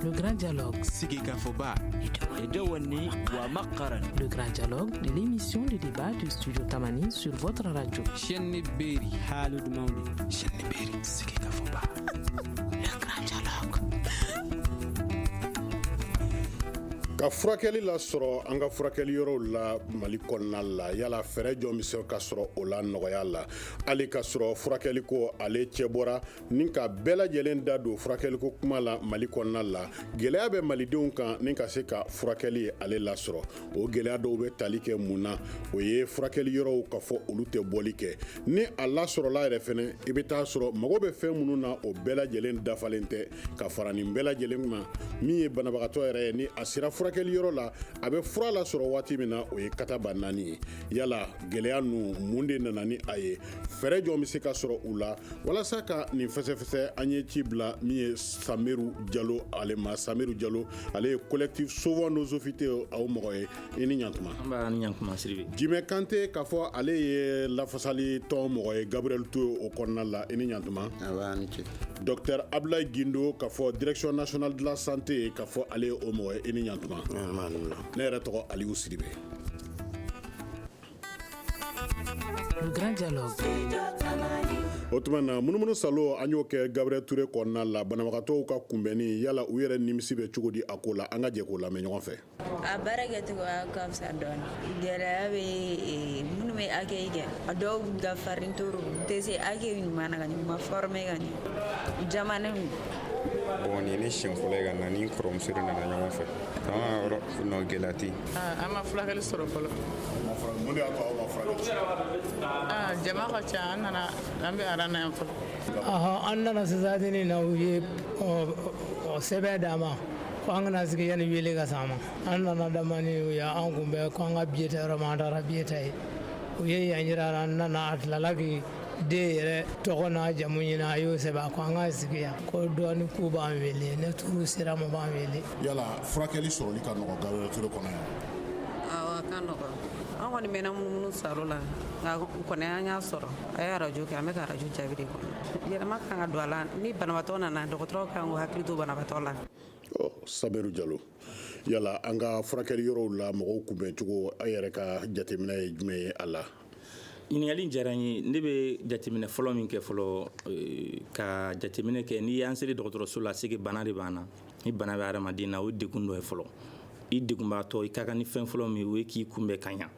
Le grand dialogue. Sigika Foba. Edewani wa Makaran. Le grand dialogue de l'émission de débat du studio Tamani sur votre radio. Chenni Beri. Halud Maudi. Chenni Beri. Sigika Foba. Le grand dialogue. Ka furakɛli la sɔrɔ an ka furakɛli yɔrɔw la Mali kɔnɔna la yala fɛrɛ jɔn bɛ se ka sɔrɔ o la nɔgɔya la hali ka sɔrɔ furakɛli ko ale cɛ bɔra ni ka bɛɛ lajɛlen da don furakɛli ko kuma la Mali kɔnɔna la gɛlɛya bɛ malidenw kan ni ka se ka furakɛli ale la sɔrɔ o gɛlɛya dɔw bɛ tali kɛ mun na o ye furakɛli yɔrɔw ka fɔ olu tɛ bɔli kɛ ni a la sɔrɔla yɛrɛ fɛnɛ i bɛ taa sɔrɔ mago bɛ fɛn minnu na o bɛɛ lajɛlen dafalen tɛ ka fara nin bɛɛ lajɛlen ma min ye banabagatɔ yɛrɛ ye ni a sera furakɛli yɔrɔ la a bɛ fura la sɔrɔ waati min na o ye kataba 4 ye yala gɛlɛya nu mun de nana ni a ye fɛrɛ jɔn bɛ se ka sɔrɔ u la walasa ka nin fɛsɛfɛsɛ an ye ci bila min ye Samiru Jalo ale ma Samiru Jalo ale ye collectif Sauvons nos hôpitaux aw mɔgɔ ye i ni ɲantuma ni ɲantuma Siribe Jimɛ Kante k'a fɔ ale ye lafasali tɔn mɔgɔ ye Gabriel Toye o kɔnɔna la i ni ɲantuma Docteur Abdoulaye Guindo k'a fɔ Direction nationale de la santé k'a fɔ ale ye o mɔgɔ ye i ni ɲantuma ne yɛrɛ tɔgɔ Aliou Sidibe. Le grand dialogue. O tuma na munumunu salo an y'o kɛ Gabriel Toure kɔnɔna la banabagatɔw ka kunbɛnni yala u yɛrɛ nimisi bɛ cogo di a ko la an ka jɛ k'o lamɛn ɲɔgɔn fɛ. A baara kɛcogoya ka fisa dɔɔni gɛlɛya bɛ minnu bɛ accueil kɛ a dɔw dafarin toro u tɛ se accueil ɲuman na ka ɲɛ u ma former ka ɲɛ jamana bon ni ne siɲɛ fɔlɔ ye ka na ni kɔrɔmuso de nana ɲɔgɔn fɛ an ka yɔrɔ nɔ gɛlɛya tɛ yen. An ma furakɛli sɔrɔ fɔlɔ. Mun de y'a to aw ma furakɛli? Jama ka ca an nana an bɛ aran na yan fɔlɔ. An nana sisan na u ye sɛbɛn d'an ma ko an kana sigi yanni wele ka s'an ma an nana damani u y'an kunbɛn ko an ka billet ta yɔrɔ ma an taara billet ta ye u ye yan jira an nana a tilala k'i den yɛrɛ tɔgɔ n'a jamu ɲini a y'o sɛbɛn ko an ka sigi yan ko dɔɔni k'u b'an wele ne turu sera ma b'an wele. Yala furakɛli sɔrɔli ka nɔgɔ Gabriel Toure kɔnɔ yan? Awɔ a ka nɔgɔ an kɔni mɛnna munumunu saro la nka kɔni an y'a sɔrɔ a ye arajo kɛ an bɛ ka arajo jaabi de kɔnɔ yɛlɛma kan ka don a la ni banabaatɔ nana dɔgɔtɔrɔ kan k'u hakili to banabaatɔ la. Sabiru Jalo yala an ka furakɛli yɔrɔw la mɔgɔw kunbɛn cogo a yɛrɛ ka jateminɛ ye jumɛn ye a la? ɲininkali diyara n ye ne bɛ jateminɛ fɔlɔ min kɛ fɔlɔ ka jateminɛ kɛ n'i y'an seri dɔgɔtɔrɔso la segi bana de b'an na ni bana bɛ adamaden na o degun dɔ ye fɔlɔ i degunbaatɔ i ka kan ni fɛn fɔlɔ min o ye k'i kunbɛn ka ɲa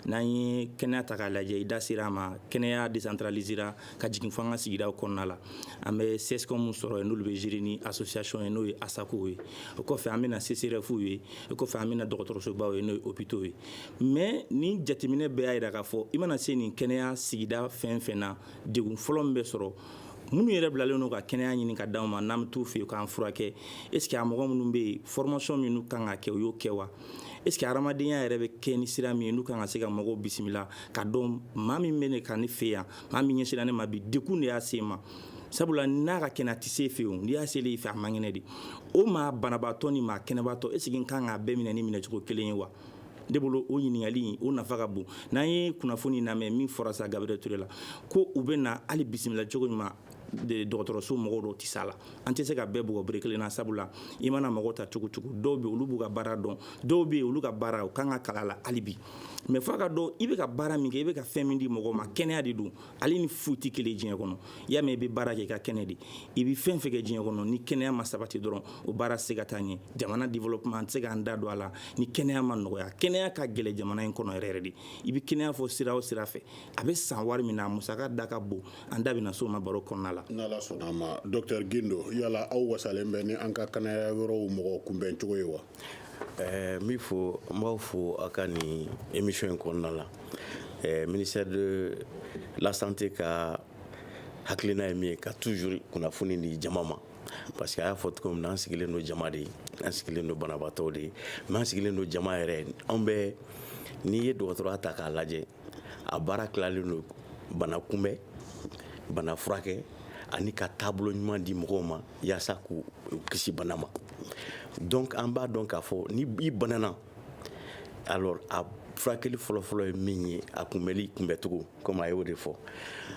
n'an ye kɛnɛya ta k'a lajɛ i da sera a ma kɛnɛya décentralisera ka jigin fo an ka sigidaw kɔnɔna la an bɛ CSCOM mun sɔrɔ yen n'olu bɛ gérer ni association ye n'o ye ASACO ye o kɔfɛ an bɛna CCRF ye o kɔfɛ an bɛna dɔgɔtɔrɔsobaw ye n'o ye hôpitaux ye mais ni jateminɛ bɛɛ y'a jira k'a fɔ i mana se nin kɛnɛya sigida fɛn fɛn na degun fɔlɔ min bɛ sɔrɔ minnu yɛrɛ bilalen n'o ka kɛnɛya ɲini ka d'anw ma n'an bɛ t'u fɛ yen k'an furakɛ est ce que a mɔgɔ minnu bɛ yen formation minnu kan ka kɛ o y'o kɛ wa est ce que hadamadenya yɛrɛ bɛ kɛ ni sira min ye n'u kan ka se ka mɔgɔw bisimila ka dɔn maa min bɛ ne kan ne fɛ yan maa min ɲɛsira ne ma bi degun de y'a se ma sabula n'a ka kɛnɛ a tɛ se fɛ yen n'i y'a selen fɛ a man kɛnɛ de o maa banabaatɔ ni maa kɛnɛbaatɔ est ce que n kan k'a bɛɛ minɛ ni minɛcogo kelen ye wa ne bolo o ɲininkali o nafa ka bon n'an ye kunnafoni lamɛn min fɔra sa Gabriel Toure la ko u bɛ na hali bisimila cogo ɲuman dɔgɔtɔrɔso mɔgɔw dɔw tɛ s'a la an tɛ se ka bɛɛ bugɔ bere kelen na sabula i mana mɔgɔw ta cogo cogo dɔw bɛ yen olu b'u ka baara dɔn dɔw bɛ yen olu ka baara u kan ka kala la hali bi mais f'a ka dɔn i bɛ ka baara min kɛ i bɛ ka fɛn min di mɔgɔw ma kɛnɛya de don ale ni foyi tɛ kelen diɲɛ kɔnɔ i y'a mɛn i bɛ baara kɛ i ka kɛnɛ de i bɛ fɛn fɛn kɛ diɲɛ kɔnɔ ni kɛnɛya ma sabati dɔrɔn o baara tɛ se ka taa ɲɛ jamana développement an tɛ se k'an da don a la ni kɛnɛya ma nɔgɔya kɛnɛya ka gɛlɛn jamana in kɔnɔ yɛrɛ yɛrɛ de i bɛ kɛnɛya fɔ sira o sira fɛ a bɛ san wari min na a musaka da ka bon an da bɛna s'o ma baro kɔnɔna la. N'Ala sɔnna ma Docteur Guindo yala aw wasalen bɛ ni an ka kɛnɛya yɔrɔw mɔgɔ kunbɛn cogo ye wa? N b'aw fo a ka nin émission in kɔnɔna la ministère de la santé ka hakilina ye min ye ka toujours kunnafoni di jama ma parce que a y'a fɔ cogo min na an sigilen don jama de ye an sigilen don banabaatɔw de ye mais an sigilen don jama yɛrɛ an bɛ n'i ye dɔgɔtɔrɔya ta k'a lajɛ a baara tilalen don bana kunbɛn bana furakɛ ani ka taabolo ɲuman di mɔgɔw ma yaasa k'u kisi bana ma donc an b'a dɔn k'a fɔ ni i banana alors a furakɛli fɔlɔfɔlɔ ye min ye a kunbɛli kunbɛcogo comme a y'o de fɔ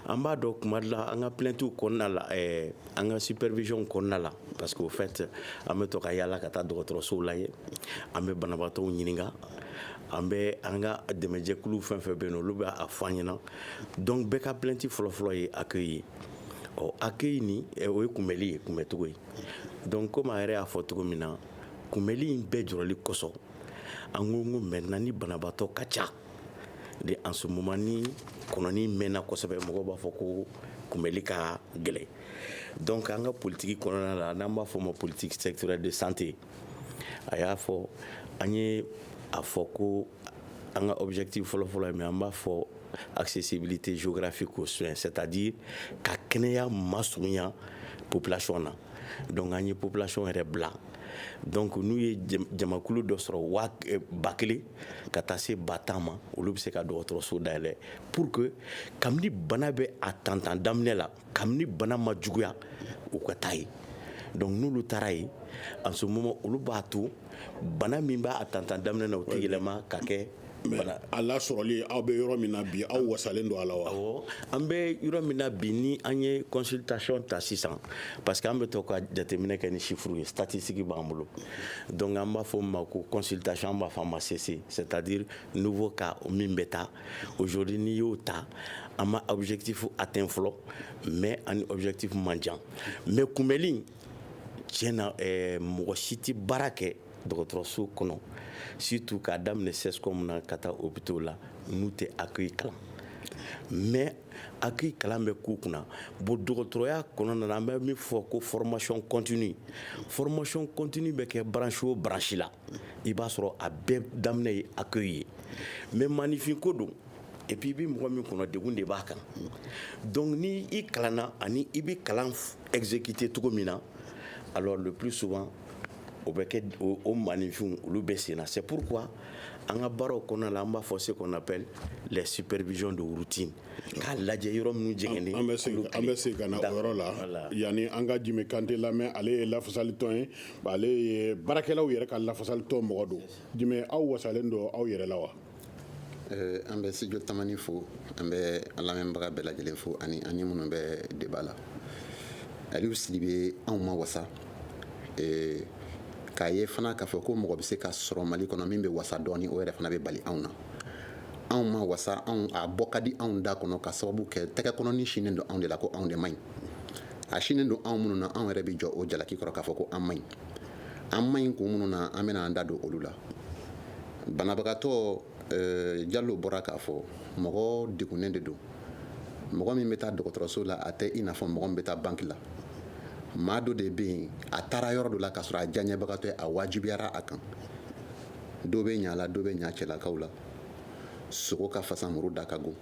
an b'a dɔn kuma dɔ la an ka plaintes kɔnɔna la an ka supervision kɔnɔna la parce que au fait an bɛ to ka yaala ka taa dɔgɔtɔrɔsow lajɛ an bɛ banabaatɔw ɲininka an bɛ an ka dɛmɛjɛkulu fɛn fɛn bɛ yen olu bɛ a fɔ an ɲɛna donc bɛɛ ka plainte fɔlɔfɔlɔ ye accueil ye accueil ni o ye kunbɛli ye kunbɛcogo ye donc comme a yɛrɛ y'a fɔ cogo min na kunbɛli in bɛɛ jɔrɔli kosɔn an ko maintenant ni banabaatɔ ka ca de en ce moment ni kɔnɔni mɛnna kosɛbɛ mɔgɔw b'a fɔ ko kunbɛli ka gɛlɛn donc an ka politique kɔnɔna la n'an b'a fɔ ma politique sectorielle de santé a y'a fɔ an ye a fɔ ko an ka objectif fɔlɔfɔlɔ ye mais an b'a fɔ accessibilité géographique aux soins c'est-à-dire ka kɛnɛya masurunya population na donc an ye population yɛrɛ bila donc n'u ye jamakulu dɔ sɔrɔ 1000 ka taa se 10,000 ma olu bɛ se ka dɔgɔtɔrɔso dayɛlɛ pour que kabini bana bɛ a tantan daminɛ la kabini bana ma juguya u ka taa ye donc n'olu taara ye en ce moment olu b'a to bana min b'a a tantan daminɛ na o tɛ yɛlɛma ka kɛ a lasɔrɔli aw bɛ yɔrɔ min na bi aw wasalen don a la wa awɔ an bɛ yɔrɔ min na bi ni an ye consultation ta sisan parce que an bɛ to ka jateminɛ kɛ ni chiffres ye statistique b'an bolo donc an b'a fɔ min ma ko consultation an b'a fɔ a ma CC c'est-à-dire nouveau cas min bɛ taa aujourd'hui n'i y'o ta an ma objectif atteint fɔlɔ mais an ni objectif man jan mais kunbɛli tiɲɛna mɔgɔ si tɛ baara kɛ dɔgɔtɔrɔso kɔnɔ surtout k'a daminɛ CSCOM na ka taa hôpitaux la n'u tɛ accueil kalan mais accueil kalan bɛ k'u kunna bon dɔgɔtɔrɔya kɔnɔna na an bɛ min fɔ ko formation continue bɛ kɛ branche o branche la i b'a sɔrɔ a bɛɛ daminɛ ye accueil ye mais maninfin ko don et puis i bɛ mɔgɔ min kɔnɔ degun de b'a kan donc ni i kalanna ani i bɛ kalan exécuter cogo min na alors le plus souvent o bɛ kɛ o maninfinw olu bɛ sen na c'est pourquoi an ka baaraw kɔnɔna la an b'a fɔ ce qu'on appelle les supervisions de routine k'a lajɛ yɔrɔ minnu jɛngɛnnen an bɛ segin ka na o yɔrɔ la yanni an ka Jimi Kante lamɛn ale ye lafasalitɔn ye ale ye baarakɛlaw yɛrɛ ka lafasalitɔn mɔgɔ don Jimi aw wasalen don aw yɛrɛ la wa an bɛ studio Tamani fo an bɛ an lamɛnbaga bɛɛ lajɛlen fo ani minnu bɛ débat la Aliou Sidibe anw ma wasa k'a ye fana k'a fɔ ko mɔgɔ bɛ se ka sɔrɔ Mali kɔnɔ min bɛ wasa dɔɔni o yɛrɛ fana bɛ bali anw na anw ma wasa a bɔ ka di anw da kɔnɔ ka sababu kɛ tɛgɛ kɔnɔni sinen don anw de la ko anw de man ɲi a sinen don anw minnu na anw yɛrɛ bɛ jɔ o jalaki kɔrɔ k'a fɔ ko an man ɲi kun minnu na an bɛna an da don olu la banabagatɔ Jalo bɔra k'a fɔ mɔgɔ degunnen de don mɔgɔ min bɛ taa dɔgɔtɔrɔso la a tɛ i n'a fɔ mɔgɔ min bɛ taa banque la maa dɔ de bɛ yen a taara yɔrɔ dɔ la k'a sɔrɔ a diyaɲɛbagatɔ ye a wajibiyara a kan dɔ bɛ ɲa la dɔ bɛ ɲa cɛlakaw la sogo ka fasamuru da ka go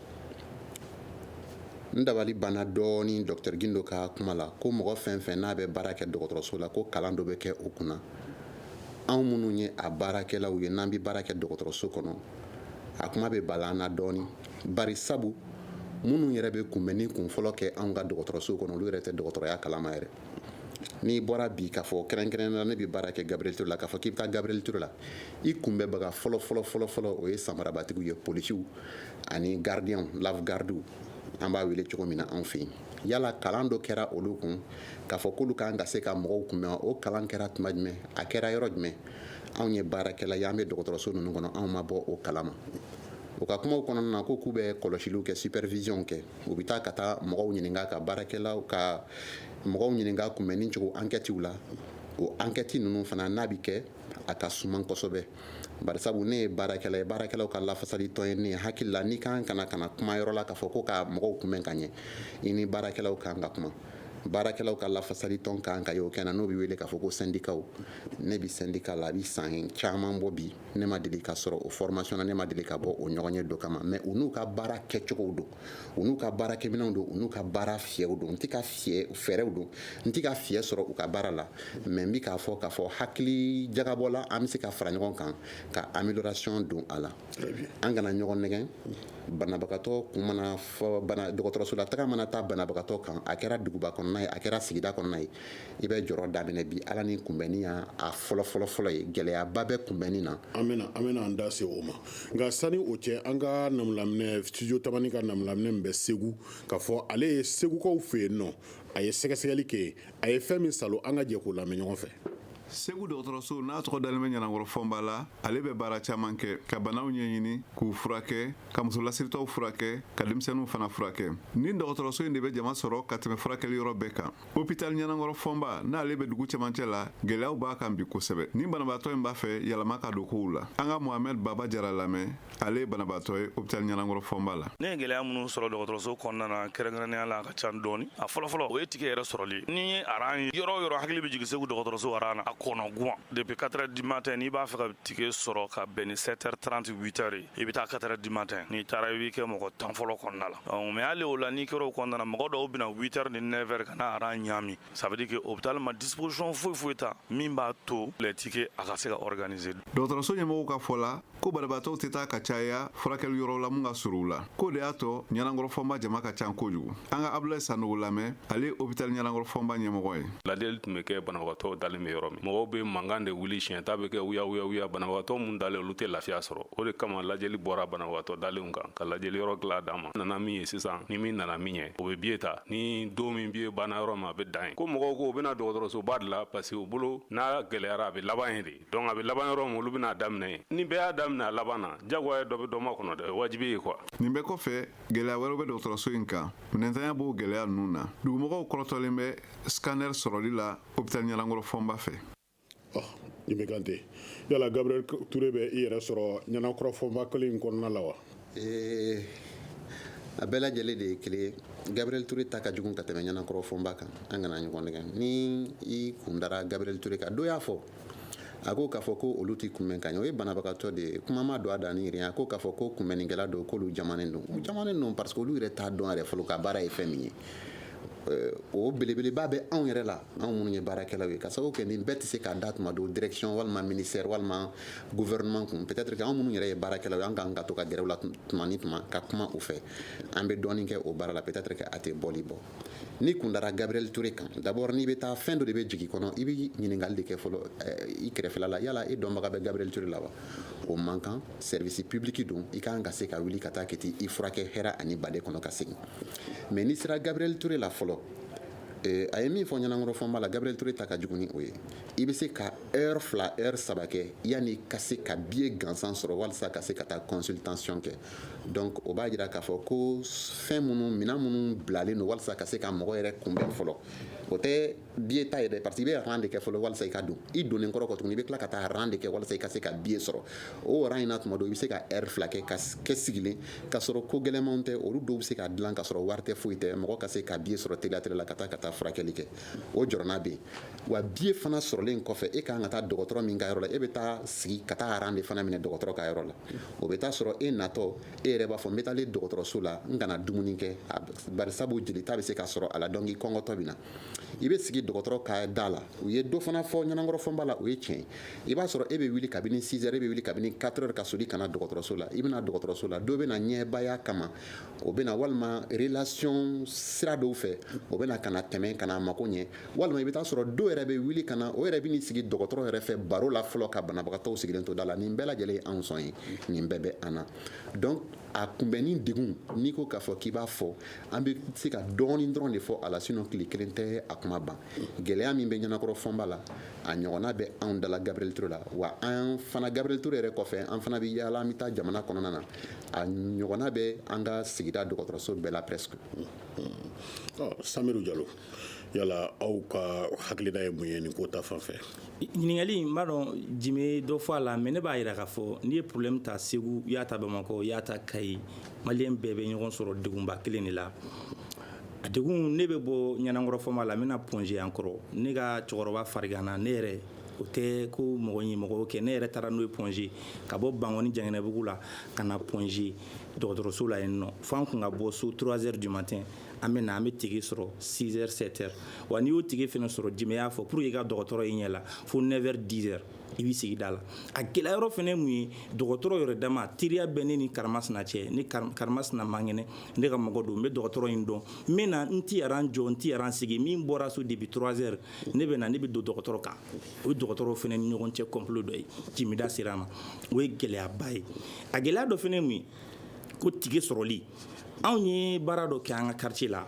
n dabali banna dɔɔni Dr Gindo ka kuma la ko mɔgɔ fɛn fɛn n'a bɛ baara kɛ dɔgɔtɔrɔso la ko kalan dɔ bɛ kɛ o kunna anw minnu ye a baarakɛlaw ye n'an bɛ baara kɛ dɔgɔtɔrɔso kɔnɔ a kuma bɛ bala an na dɔɔni bari sabu minnu yɛrɛ bɛ kunbɛnni kun fɔlɔ kɛ anw ka dɔgɔtɔrɔso kɔnɔ olu yɛrɛ tɛ dɔgɔtɔrɔya kalama yɛrɛ n'i bɔra bi k'a fɔ kɛrɛnkɛrɛnnenya ne bɛ baara kɛ Gabriel Ture la k'a fɔ k'i bɛ taa Gabriel Ture la i kunbɛbaga fɔlɔ o ye samarabatigiw ye policiw ani gardien lafgardiw an b'a wele cogo min na anw fɛ yen yala kalan dɔ kɛra olu kun k'a fɔ k'olu kan ka se ka mɔgɔw kunbɛn o kalan kɛra tuma jumɛn a kɛra yɔrɔ jumɛn anw ye baarakɛla ye an bɛ dɔgɔtɔrɔso ninnu kɔnɔ anw ma bɔ o kalama o ka kumaw kɔnɔna na ko k'u bɛ kɔlɔsiliw kɛ supervision kɛ u bɛ taa ka taa mɔgɔw ɲininka ka baarakɛlaw ka mɔgɔw ɲininka kunbɛnni cogo enquêtes la o enquête ninnu fana n'a bɛ kɛ a ka suman kosɛbɛ bari sabu ne ye baarakɛla ye baarakɛlaw ka lafasalitɔn ye ne hakili la n'i kan kana kuma yɔrɔ la k'a fɔ ko ka mɔgɔw kunbɛn ka ɲɛ i ni baarakɛlaw kan ka kuma baarakɛlaw ka lafasalitɔn kan ka ye o kɛ na n'o bɛ wele k'a fɔ ko syndicat ne bɛ syndicat la a bɛ san caman bɔ bi ne ma deli ka sɔrɔ o formation na ne ma deli ka bɔ o ɲɔgɔnye dɔ kama mais u n'u ka baara kɛcogow don u n'u ka baarakɛminɛnw don u n'u ka baara fiyɛw don n tɛ ka fɛɛrɛw don n tɛ ka fiyɛ sɔrɔ u ka baara la mais n bɛ k'a fɔ hakili jagabɔ la an bɛ se ka fara ɲɔgɔn kan ka amélioration don a la an kana ɲɔgɔn nɛgɛn banabagatɔ kun mana fɔ dɔgɔtɔrɔso la taga mana taa banabagatɔ kan a kɛra duguba kɔnɔ kɔnɔna ye a kɛra sigida kɔnɔna ye i bɛ jɔrɔ daminɛ bi ala ni kunbɛnni y'a fɔlɔ ye gɛlɛyaba bɛ kunbɛnni na an bɛna an da se o ma nka sani o cɛ an ka namulaminɛ studio tamani ka namulaminɛ min bɛ segu k'a fɔ ale ye segukaw fɛ yen nɔ a ye sɛgɛsɛgɛli kɛ a ye fɛn min salo an ka jɛ k'o lamɛn ɲɔgɔn fɛ Segu dɔgɔtɔrɔso n'a tɔgɔ dalen bɛ ɲanagɔrɔ fɔnba la ale bɛ baara caman kɛ ka banaw ɲɛɲini k'u furakɛ ka musolasiritɔw furakɛ ka denmisɛnninw fana furakɛ ni dɔgɔtɔrɔso in de bɛ jama sɔrɔ ka tɛmɛ furakɛli yɔrɔ bɛɛ kan hôpital ɲanagɔrɔ fɔnba n'ale bɛ dugu cɛmancɛ la gɛlɛyaw b'a kan bi kosɛbɛ ni banabaatɔ in b'a fɛ yɛlɛma ka don kow la an ka Mohamed Baba Jara lamɛn ale ye banabaatɔ ye hôpital ɲanagɔrɔ fɔnba la ne ye gɛlɛya minnu sɔrɔ dɔgɔtɔrɔso kɔnɔna na kɛrɛnkɛrɛnnenya la a ka ca dɔɔni a fɔlɔfɔlɔ o ye tigɛ yɛrɛ sɔrɔli ni ye aran ye yɔrɔ hakili bɛ jigin Segu dɔgɔtɔrɔso aran na a kɔnɔ guwan depuis 4h du matin n'i b'a fɛ ka tigɛ sɔrɔ ka bɛn ni 7h30 8h i bɛ taa 4h du matin n'i taara i b'i kɛ mɔgɔ tan fɔlɔ kɔnɔna la mais hali o la n'i kɛra o kɔnɔna na mɔgɔ dɔw bɛna 8h ni 9h ka na aran ɲami ça veut dire que hôpital ma disposition foyi ta min b'a to les tickets a ka se ka organiser dɔgɔtɔrɔso ɲɛmɔgɔw ka fɔ la ko banabaatɔw tɛ taa ka caya furakɛli yɔrɔ la mun ka surun u la ko de y'a to ɲanagɔrɔ fɔnba jama ka ca kojugu an ka Abdoulaye Sanogo lamɛn ale ye hôpital ɲanagɔrɔ fɔnba ɲɛmɔgɔ ye lajɛli tun bɛ kɛ banabagatɔw dalen bɛ yɔrɔ min mɔgɔw bɛ mankan de wuli siɲɛ ta bɛ kɛ wuya banabagatɔ mun dalen olu tɛ lafiya sɔrɔ o de kama lajɛli bɔra banabagatɔ dalenw kan ka lajɛli yɔrɔ dilan d'a ma nana min ye sisan ni min nana min ye o bɛ biye ta ni don min biye banna yɔrɔ ma a bɛ dan ye ko mɔgɔw ko u bɛna dɔgɔtɔrɔsoba de la parce que u bolo n'a gɛlɛyara a bɛ laban ye de donc a bɛ laban yɔrɔ min olu bɛna daminɛ ye ni bɛɛ y'a daminɛ a laban na jagoya dɔ bɛ dɔ ma kɔnɔ dɛ wajibi ye quoi nin bɛɛ kɔfɛ gɛlɛya wɛrɛw bɛ dɔgɔtɔrɔso in kan minɛntanya b'o gɛlɛya ninnu na dugumɔgɔw kɔrɔtɔlen bɛ scanner sɔrɔli la hôpital ɲanagɔrɔ fɔnba fɛ nin bɛ kan ten yala Gabriel Ture bɛ i yɛrɛ sɔrɔ ɲanakɔrɔ fɔnba kelen in kɔnɔna la wa a bɛɛ lajɛlen de ye kelen ye Gabriel Ture ta ka jugu ka tɛmɛ ɲanakɔrɔ fɔnba kan an kana ɲɔgɔn nɛgɛ ni i kun dara Gabriel Ture kan dɔ y'a fɔ a ko k'a fɔ ko olu tɛ kunbɛn ka ɲɛ o ye banabagatɔ de ye kuma ma don a da ni yɛrɛ a ko k'a fɔ ko kunbɛnnikɛla don k'olu jamanen don parce que olu yɛrɛ t'a dɔn yɛrɛ fɔlɔ ka baara ye fɛn min ye o belebeleba bɛ anw yɛrɛ la anw minnu ye baarakɛlaw ye ka sababu kɛ nin bɛɛ tɛ se k'a da tuma don direction walima ministère walima gouvernement kun peut-être que anw minnu yɛrɛ ye baarakɛlaw ye an kan ka to ka gɛrɛ u la tuma ni tuma ka kuma u fɛ an bɛ dɔɔnin kɛ o baara la peut-être que a tɛ bɔli bɔ ni kun dara Gabriel Ture kan d'abord n'i bɛ taa fɛn dɔ de bɛ jigin kɔnɔ i bɛ ɲininkali de kɛ fɔlɔ i kɛrɛfɛla la yala i dɔnbaga bɛ Gabriel Ture la wa o man kan service public don i kan ka se ka wuli ka taa kɛ ten i furakɛ hɛrɛ ani baden kɔnɔ ka segin mais n'i sera Gabriel Ture la fɔlɔ a ye min fɔ ɲanagɔrɔ fɔnba la Gabriel Ture ta ka jugu ni o ye i bɛ se ka heure 2 heure 3 kɛ yanni ka se ka billet gansan sɔrɔ walasa ka se ka taa consultation kɛ donc o b'a jira k'a fɔ ko minɛn minnu bilalen don walasa ka se ka mɔgɔ yɛrɛ kunbɛn fɔlɔ o tɛ billet ta ye dɛ parce que i bɛ rang de kɛ fɔlɔ walasa i ka don i donnen kɔrɔ kɔ tuguni i bɛ tila ka taa rang de kɛ walasa i ka se ka billet sɔrɔ o rang in na tuma dɔw i bɛ se ka heure 2 kɛ ka kɛ sigilen ka sɔrɔ ko gɛlɛnmanw tɛ olu dɔw bɛ se ka dilan ka sɔrɔ wari tɛ foyi tɛ mɔgɔ ka se ka billet sɔrɔ teliya la ka taa furakɛli kɛ o jɔrɔna bɛ yen wa billet fana sɔrɔlen kɔfɛ e kan ka taa dɔgɔtɔrɔ min ka yɔrɔ la e bɛ taa sigi ka taa rang de fana minɛ dɔgɔtɔrɔ ka yɔrɔ la o bɛ taa sɔrɔ e natɔ e yɛrɛ b'a fɔ n bɛ taalen dɔgɔtɔrɔso la n kana dumuni kɛ bari sabu jelita bɛ se ka sɔrɔ a la donc i kɔngɔtɔ bɛ na i bɛ sigi dɔgɔtɔrɔ ka da la u ye dɔ fana fɔ ɲanagɔrɔ fɔnba la o ye tiɲɛ i b'a sɔrɔ e bɛ wuli kabini 6h e bɛ wuli kabini 4h ka soli ka na dɔgɔtɔrɔso la i bɛ na dɔgɔtɔrɔso la dɔ bɛ na ɲɛbaya kama o bɛ na walima relation sira dɔw fɛ o bɛ na ka na tɛmɛ ka na mako ɲɛ walima i bɛ taa sɔrɔ dɔw yɛrɛ bɛ wuli ka na o yɛrɛ bɛ n'i sigi dɔgɔtɔrɔ yɛrɛ fɛ baro la fɔlɔ ka banabagatɔw sigilen to da la nin bɛɛ lajɛlen ye anw sɔn ye nin bɛɛ bɛ an na donc a kunbɛnni degun n'i ko k'a fɔ k'i b'a fɔ an bɛ se ka dɔɔnin dɔrɔn de fɔ a la sinon tile kelen tɛ a kuma ban gɛlɛya min bɛ ɲanakɔrɔ fɔnba la a ɲɔgɔnna bɛ anw dala Gabriel Ture la wa an fana Gabriel Ture yɛrɛ kɔfɛ an fana bɛ yaala an bɛ taa jamana kɔnɔna na a ɲɔgɔnna bɛ an ka sigida dɔgɔtɔrɔso bɛɛ la presque Samiru Jalo yala aw ka hakilina ye mun ye nin ko ta fan fɛ ɲininkali n b'a dɔn Jime dɔ fɔ a la mais ne b'a jira k'a fɔ n'i ye problème ta Segu i y'a ta Bamakɔ i y'a ta Kayi maliyɛn bɛɛ bɛ ɲɔgɔn sɔrɔ degunba kelen de la a degun ne bɛ bɔ ɲanagɔrɔ fɔnba la n bɛna pongé an kɔrɔ ne ka cɛkɔrɔba fariganna ne yɛrɛ o tɛ ko mɔgɔ ye mɔgɔ kɛ ne yɛrɛ taara n'o ye pongé ka bɔ Bangɔni Janginɛbugu la ka na pongé dɔgɔtɔrɔso la yen nɔ fo an kun ka bɔ so 3h du matin an bɛ na an bɛ tigi sɔrɔ 6h 7h wa n'i y'o tigi fana sɔrɔ Jimɛ y'a fɔ pour que i ka dɔgɔtɔrɔ i ɲɛ la fo 9h 10h i b'i sigi da la a gɛlɛya yɔrɔ fana mun ye dɔgɔtɔrɔ yɛrɛ dama teriya bɛ ne ni Karimasina cɛ ni Karimasina man kɛnɛ ne ka mɔgɔ don n bɛ dɔgɔtɔrɔ in dɔn n bɛ na n ti yaran jɔ n ti yaran sigi min bɔra so depuis 3h ne bɛ na ne bɛ don dɔgɔtɔrɔ kan o ye dɔgɔtɔrɔ fana ni ɲɔgɔn cɛ complot dɔ ye Jimida sera a ma o ye gɛlɛyaba ye a gɛlɛya dɔ fana mun ye ko tigi sɔrɔli anw ye baara dɔ kɛ an ka quartier la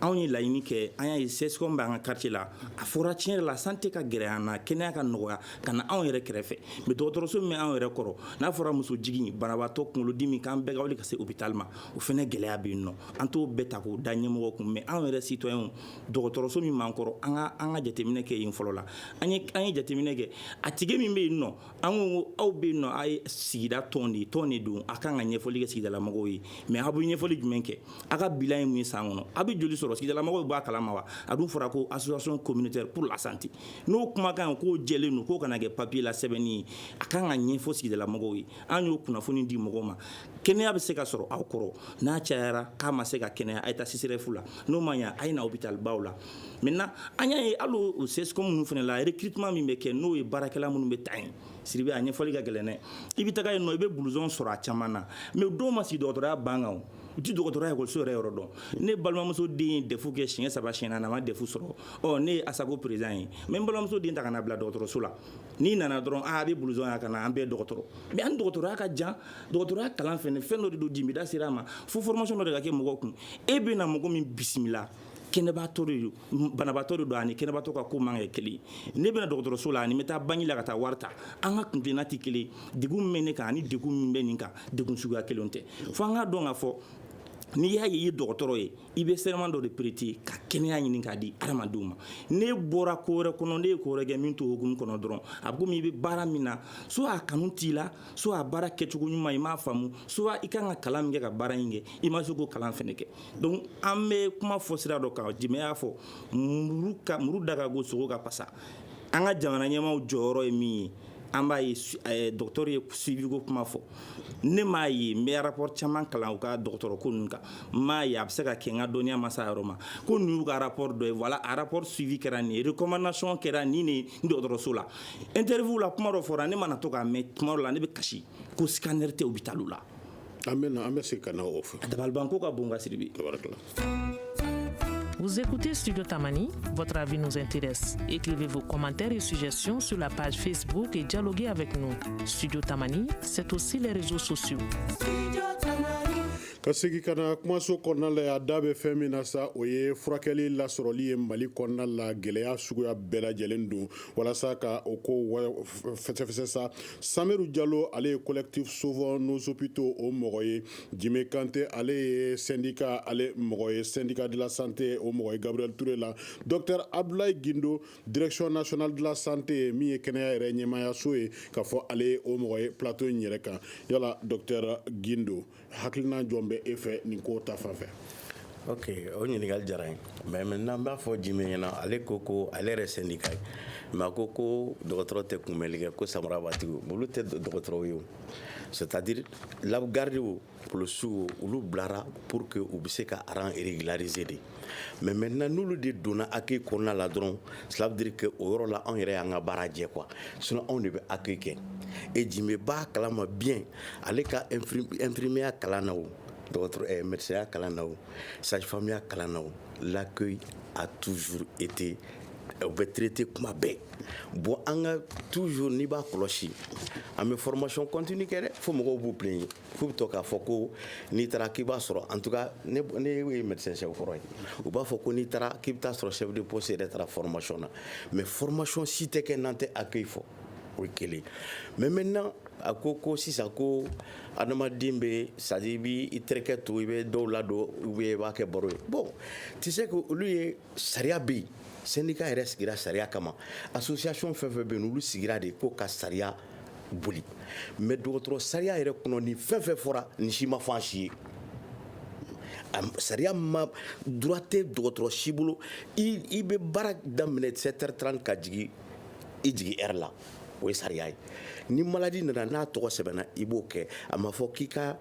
anw ye laɲini kɛ an y'a ye CSCOM b'an ka quartier la a fɔra tiɲɛ yɛrɛ la santé ka gɛrɛ an na kɛnɛya ka nɔgɔya ka na anw yɛrɛ kɛrɛfɛ mais dɔgɔtɔrɔso min bɛ anw yɛrɛ kɔrɔ n'a fɔra muso jigin banabaatɔ kunkolodimi k'an bɛɛ ka wuli ka se hôpital ma o fɛnɛ gɛlɛya bɛ yen nɔ an t'o bɛɛ ta k'o da ɲɛmɔgɔ kun mais anw yɛrɛ citoyen dɔgɔtɔrɔso min b'an kɔrɔ an ka jateminɛ kɛ yen fɔlɔ la an ye jateminɛ kɛ a tigi min bɛ yen nɔ an ko aw bɛ yen nɔ a ye sigida tɔn de don a kan ka ɲɛfɔli kɛ sigidalamɔgɔw ye mais a bɛ ɲɛfɔli jumɛn kɛ a ka bilan ye mun ye san kɔnɔ a bɛ joli sɔrɔ sigidalamɔgɔw b'a kalama wa a dun fɔra ko association communautaire pour la santé n'o kumakan k'o jɛlen don k'o kana kɛ papier la sɛbɛnni ye a kan ka ɲɛfɔ sigidalamɔgɔw ye an y'o kunnafoni di mɔgɔw ma kɛnɛya bɛ se ka sɔrɔ aw kɔrɔ n'a cayara k'a ma se ka kɛnɛya a ye taa CSRF la n'o ma ɲa a ye na hôpital baw la maintenant an y'a ye hali o CSCOM minnu fana la recrutement min bɛ kɛ n'o ye baarakɛla minnu bɛ ta yen Sidibe a ɲɛfɔli ka gɛlɛn dɛ i bɛ taga yen nɔ i bɛ blouson sɔrɔ a caman na mais dɔw ma sigi dɔgɔtɔrɔya ban kan u ti dɔgɔtɔrɔya ekɔliso yɛrɛ yɔrɔ dɔn ne balimamuso den ye defu kɛ siɲɛ 3 siɲɛ 4 a ma defu sɔrɔ ne ye ASACO président ye mais n balimamuso den ta ka na bila dɔgɔtɔrɔso la n'i nana dɔrɔn a bɛ blouson ya ka na an bɛɛ dɔgɔtɔrɔ mais an dɔgɔtɔrɔya ka jan dɔgɔtɔrɔya kalan fɛn dɔ de don Jimida sera a ma fo formation dɔ de ka kɛ mɔgɔw kun e bɛ na mɔgɔ min bisimila kɛnɛbaatɔ de don banabaatɔ de don ani kɛnɛbaatɔ ka ko man kɛ kelen ne bɛna dɔgɔtɔrɔso la ani bɛ taa bangi la ka taa wari ta an ka kuntilenna tɛ kelen degun min bɛ ne kan ani degun min bɛ nin kan degun suguya kelen tɛ fo an ka dɔn ka fɔ n'i y'a ye i ye dɔgɔtɔrɔ ye i bɛ serment dɔ de prêter ka kɛnɛya ɲini k'a di adamadenw ma ne bɔra ko wɛrɛ kɔnɔ ne ye ko wɛrɛ kɛ min to hukumu kɔnɔ dɔrɔn a bɛ komi i bɛ baara min na soit a kanu t'i la soit a baara kɛcogo ɲuman i m'a faamu soit i kan ka kalan min kɛ ka baara in kɛ i ma se k'o kalan fɛnɛ kɛ donc an bɛ kuma fɔ sira dɔ kan Jimɛ y'a fɔ muru da ka go sogo ka pasa an ka jamana ɲɛmaaw jɔyɔrɔ ye min ye an b'a ye dɔgɔtɔrɔ ye suivi ko kuma fɔ ne m'a ye n bɛ rapport caman kalan u ka dɔgɔtɔrɔ ko ninnu kan n m'a ye a bɛ se ka kɛ n ka dɔnniya ma se a yɔrɔ ma ko ninnu y'u ka rapport dɔ ye voilà a rapport suivi kɛra nin ye recommandation kɛra nin de ye dɔgɔtɔrɔso la interview la kuma dɔ fɔra ne mana to k'a mɛn tuma dɔ la ne bɛ kasi ko scanner tɛ hôpital la an bɛ se ka na o fɛ dabalibanko ka bon ka Sidibe. Vous écoutez Studio Tamani, votre avis nous intéresse. Écrivez vos commentaires et suggestions sur la page Facebook et dialoguez avec nous. Studio Tamani, c'est aussi les réseaux sociaux. ka segi ka na kumaso kɔnɔna la a da bɛ fɛn min na sa o ye furakɛli lasɔrɔli ye Mali kɔnɔna la gɛlɛya suguya bɛɛ lajɛlen don walasa ka o ko fɛsɛfɛsɛ sa Samiru Jalo ale ye collectif Sauvons nos hôpitaux o mɔgɔ ye Jimɛ Kante ale ye syndicat ale mɔgɔ ye syndicat de la santé o mɔgɔ ye Gabriel Touré la Dr Abdoulaye Gindo direction nationale de la santé min ye kɛnɛya yɛrɛ ɲɛmayaso ye ka fɔ ale ye o mɔgɔ ye plateau in yɛrɛ kan yala Dr Gindo hakilina jɔn bɛ e fɛ nin ko ta fan fɛ. Ok, o ɲininkali diyara n ye mais maintenant n b'a fɔ Jimɛ ɲɛna ale ko ale yɛrɛ syndicat mais a ko dɔgɔtɔrɔ tɛ kunbɛnli kɛ ko samara b'atigiw olu tɛ dɔgɔtɔrɔw ye o c'est-à-dire labgardiw polisiw olu bilara pour que u bɛ se ka rang régulariser de mais maintenant n'olu de donna accueil kɔnɔna la dɔrɔn cela veut dire que o yɔrɔ la anw yɛrɛ y'an ka baara jɛ quoi sinon anw de bɛ accueil kɛ et Jimɛ b'a kalama bien ale ka infirmier kalan na o dɔgɔtɔrɔ médecin kalan na o sage-femme kalan na o l'accueil a toujours été u bɛ traité kuma bɛɛ bon an ka toujours n'i b'a kɔlɔsi an bɛ formation continue kɛ dɛ fo mɔgɔw b'u plaigner fo bɛ to k'a fɔ ko n'i taara k'i b'a sɔrɔ en tout cas ne ye médecin chef kɔrɔ ye u b'a fɔ ko n'i taara k'i bɛ taa sɔrɔ chef de poste yɛrɛ taara formation na mais formation si tɛ kɛ n'an tɛ accueil fɔ o ye kelen mais maintenant a ko sisan ko adamaden bɛ c'est-à-dire i b'i terikɛ to i bɛ dɔw ladon ou bien i b'a kɛ baro ye bon tu sais que olu ye sariya bɛ yen syndicat yɛrɛ sigira sariya kama association fɛn fɛn bɛ yen olu sigira de ko ka sariya boli mais dɔgɔtɔrɔ sariya yɛrɛ kɔnɔ ni fɛn fɛn fɔra nin si ma fɔ an si ye sariya ma droit tɛ dɔgɔtɔrɔ si bolo i bɛ baara daminɛ 7h30 ka jigin i jigin heure la o ye sariya ye ni maladie nana n'a tɔgɔ sɛbɛnna i b'o kɛ a ma fɔ k'i ka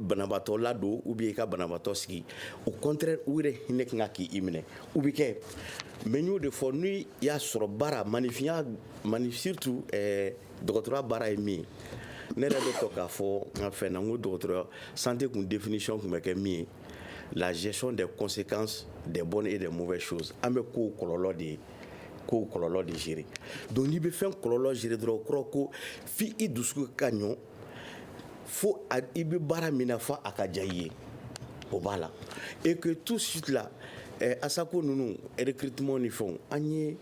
banabaatɔ ladon ou bien i ka banabaatɔ sigi au contraire u yɛrɛ hinɛ kan ka k'i minɛ u bɛ kɛ mais n y'o de fɔ n'i y'a sɔrɔ baara surtout dɔgɔtɔrɔya baara ye min ye ne yɛrɛ bɛ to k'a fɔ n ka fɛn na n ko dɔgɔtɔrɔya santé kun définition kun bɛ kɛ min ye la gestion des conséquences des bonnes et des mauvaises choses an bɛ kow kɔlɔlɔ de gérer donc n'i bɛ fɛn kɔlɔlɔ gérer dɔrɔn o kɔrɔ ko f'i i dusu ka ɲɔ fo i bɛ baara min na fo a ka diya i ye o b'a la et que tout de suite là asako ninnu recrutement ni fɛnw an ye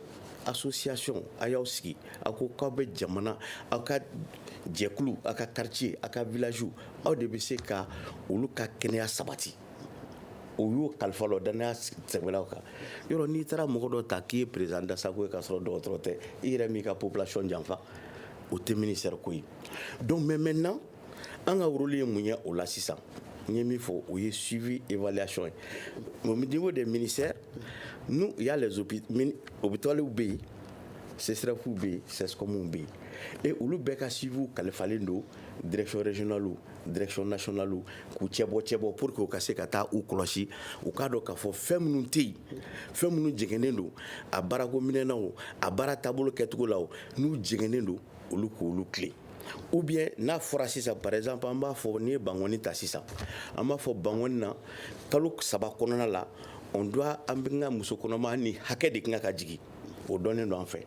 association a y'aw sigi a ko k'aw bɛ jamana aw ka jɛkulu aw ka quartier aw ka village aw de bɛ se ka olu ka kɛnɛya sabati o y'o kalifa lɔ danaya sɛbɛlaw kan yɔrɔ n'i taara mɔgɔ dɔ ta k'i ye président d'asako ye k'a sɔrɔ dɔgɔtɔrɔ tɛ i yɛrɛ m'i ka population janfa o tɛ ministère ko ye donc mais maintenant an ka rôle ye mun ye o la sisan n ye min fɔ o ye suivi évaluation ye au niveau des ministères nous il y a les hôpitaux bɛ yen CSRF bɛ yen CESCOM bɛ yen et olu bɛɛ ka suivi kalifalen don direction régionale direction nationale k'u cɛbɔ pour que u ka se ka taa u kɔlɔsi u k'a dɔn k'a fɔ fɛn minnu tɛ yen fɛn minnu jɛngɛnnen don a baarako minɛnna o a baara taabolo kɛcogo la o n'u jɛngɛnnen don olu k'olu tilen ou bien n'a fɔra sisan par exemple an b'a fɔ n'i ye bangɔni ta sisan an b'a fɔ bangɔni na kalo 3 kɔnɔna la on doit an bɛ ka muso kɔnɔma ni hakɛ de kan ka jigin o dɔnnen don an fɛ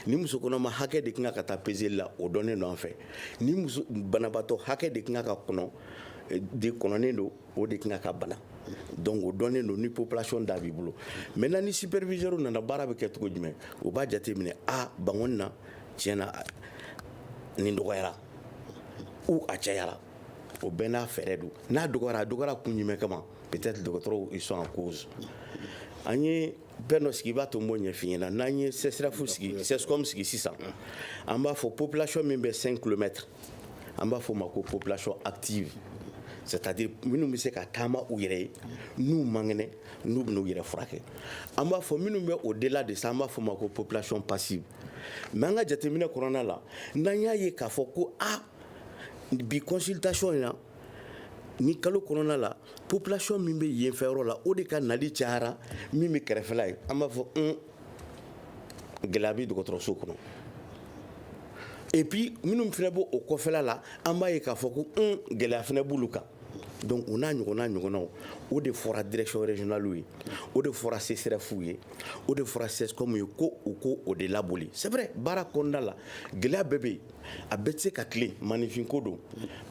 ni muso kɔnɔma hakɛ de kan ka taa peseli la o dɔnnen don an fɛ ni muso banabaatɔ hakɛ de kan ka kɔnɔnen don o de kan ka bana donc o dɔnnen don ni population da b'i bolo maintenant ni superviseur nana baara bɛ kɛ cogo jumɛn o b'a jateminɛ bangɔni na tiɲɛna nin dɔgɔyara ou a cayara o bɛɛ n'a fɛɛrɛ don n'a dɔgɔyara a dɔgɔyara kun jumɛn kama peut-être dɔgɔtɔrɔw ils sont en cause an ye bɛɛ dɔ sigi i b'a to n b'o ɲɛf'i ɲɛna n'an ye CSRF sigi CESCOM sigi sisan an b'a fɔ population min bɛ 5 kilomètres an b'a fɔ o ma ko population active c'est-à-dire minnu bɛ se ka taama u yɛrɛ ye n'u man kɛnɛ n'u bɛn'u yɛrɛ furakɛ an b'a fɔ minnu bɛ au-delà de ça an b'a fɔ o ma ko population passive mais an ka jateminɛ kɔnɔna la n'an y'a ye k'a fɔ ko bi consultation in na ni kalo kɔnɔna la population min bɛ yen fɛ yɔrɔ la o de ka nali cayara min bɛ kɛrɛfɛla ye an b'a fɔ gɛlɛya bɛ dɔgɔtɔrɔso kɔnɔ et puis minnu fana b'o kɔfɛla la an b'a ye k'a fɔ ko gɛlɛya fana b'olu kan donc o n'a ɲɔgɔnnaw o de fɔra direction régionale ye o de fɔra CSRF ye o de fɔra CESCOM ye ko u ko o de laboli c'est vrai baara kɔnɔna la gɛlɛya bɛɛ bɛ yen a bɛɛ tɛ se ka tilen maninfinko don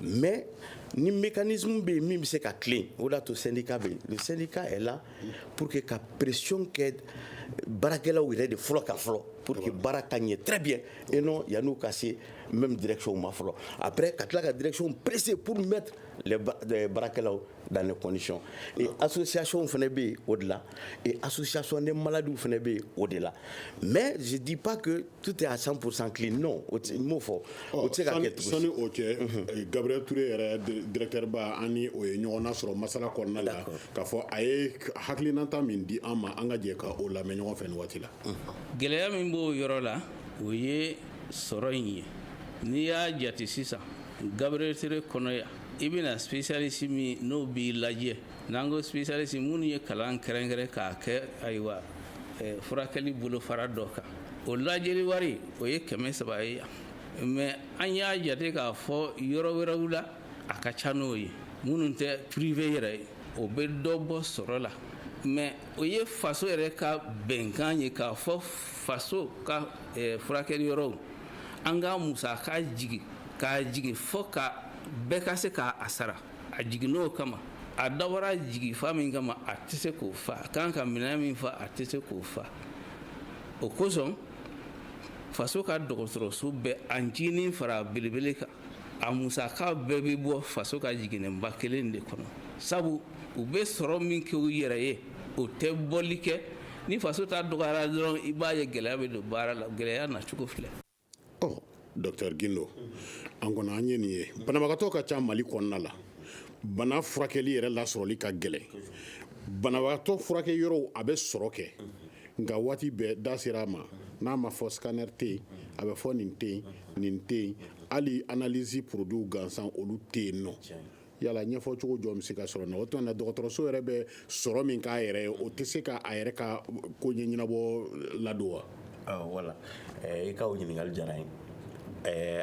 mais ni mécanisme bɛ yen min bɛ se ka tilen o de y'a to syndicat bɛ yen le syndicat est là pour que ka pression kɛ baarakɛlaw yɛrɛ de fɔlɔ ka fɔlɔ pour que baara ka ɲɛ très bien et non yan'u ka se même direction ma fɔlɔ après ka tila ka direction presser pour mettre les baarakɛlaw dans les conditions et association fana bɛ yen o de la et association des maladies fana bɛ yen o de la mais je dis pas que tout est à 100% clean non o tɛ n m'o fɔ o tɛ se ka kɛ cogo si. sani o cɛ Gabriel Touré yɛrɛ directeur ba an ni o ye ɲɔgɔnna sɔrɔ masala kɔnɔna la k'a fɔ a ye hakilinata min di an ma an ka jɛ ka o lamɛn ɲɔgɔn fɛ nin waati la. gɛlɛya min b'o yɔrɔ la o ye sɔrɔ in ye n'i y'a jate sisan Gabriel Touré kɔnɔ yan i bɛna spécialiste min n'o b'i lajɛ n'an ko spécialiste minnu ye kalan kɛrɛnkɛrɛn k'a kɛ ayiwa furakɛli bolofara dɔ kan o lajɛli wari o ye 300 ye yan mais an y'a jate k'a fɔ yɔrɔ wɛrɛw la a ka ca n'o ye minnu tɛ privé yɛrɛ ye o bɛ dɔ bɔ sɔrɔ la mais o ye faso yɛrɛ ka bɛnkan ye k'a fɔ faso ka furakɛli yɔrɔw an ka musaka k'a jigin fɔ ka bɛɛ ka se k'a sara a jiginn'o kama a dabɔra jigifa min kama a tɛ se k'o fa a kan ka minɛn min fa a tɛ se k'o fa o kosɔn faso ka dɔgɔtɔrɔso bɛ a jiginin fara belebele kan a musaka bɛɛ bɛ bɔ faso ka jiginnenba kelen de kɔnɔ sabu u bɛ sɔrɔ min kɛ u yɛrɛ ye o tɛ bɔli kɛ ni faso ta dɔgɔyara dɔrɔn i b'a ye gɛlɛya bɛ don baara la gɛlɛya nacogo filɛ. Docteur Gindo an kɔni an ye nin ye banabagatɔ ka ca Mali kɔnɔna la bana furakɛli yɛrɛ lasɔrɔli ka gɛlɛn banabagatɔ furakɛ yɔrɔw a bɛ sɔrɔ kɛ nka waati bɛɛ da sera a ma n'a ma fɔ scanner tɛ yen a bɛ fɔ nin tɛ yen nin tɛ yen hali analyse produit gansan olu tɛ yen nɔ yala ɲɛfɔ cogo jɔ bɛ se ka sɔrɔ o tuma na dɔgɔtɔrɔso yɛrɛ bɛ sɔrɔ min k'a yɛrɛ ye o tɛ se ka a yɛrɛ ka ko ɲɛɲinabɔ ladon wa. Voilà i ka o ɲininkali diyara n ye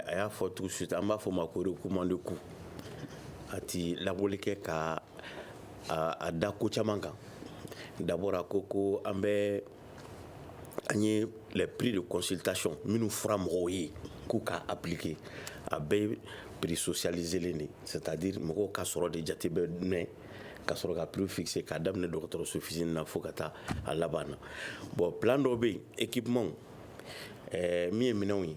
a y'a fɔ tout de suite an b'a fɔ o ma ko recoupement de coût a ti labɔli kɛ ka a da ko caman kan d'abord a ko an bɛ an ye les prix de consultation minnu fɔra mɔgɔw ye k'u ka appliquer a bɛɛ prix socialisé len de c'est-à-dire mɔgɔw ka sɔrɔ de jate bɛ mɛn ka sɔrɔ ka prix fixé k'a daminɛ dɔgɔtɔrɔso fitinin na fo ka taa a laban na bon plan dɔw bɛ yen équipement min ye minɛnw ye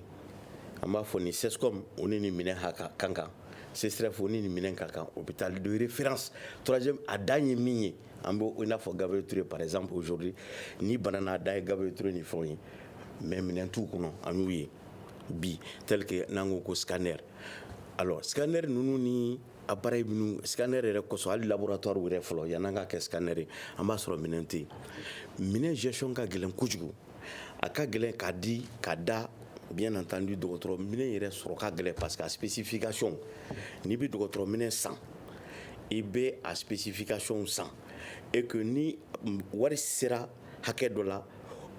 an b'a fɔ ni CESCOM o ni nin minɛn kan kan CESREF o ni nin minɛn ka kan hôpital de référence troisième a dan ye min ye an bɛ i n'a fɔ Gabriel Touré par exemple aujourd'hui ni bana n'a dan ye Gabriel Touré ni fɛnw ye mais minɛn t'u kɔnɔ an y'u ye bi tel que n'an ko ko scanner alors scanner ninnu ni appareil minnu scanner yɛrɛ kɔsɔn hali laboratoire yɛrɛ fɔlɔ yan'an ka kɛ scanner ye an b'a sɔrɔ minɛn tɛ yen minɛn gestion ka gɛlɛn kojugu a ka gɛlɛn k'a di ka da bien entendu dɔgɔtɔrɔ minɛn yɛrɛ sɔrɔ ka gɛlɛn parce que a spécification n'i bɛ dɔgɔtɔrɔ minɛn san i bɛ a spécification san et que ni wari sera hakɛ dɔ la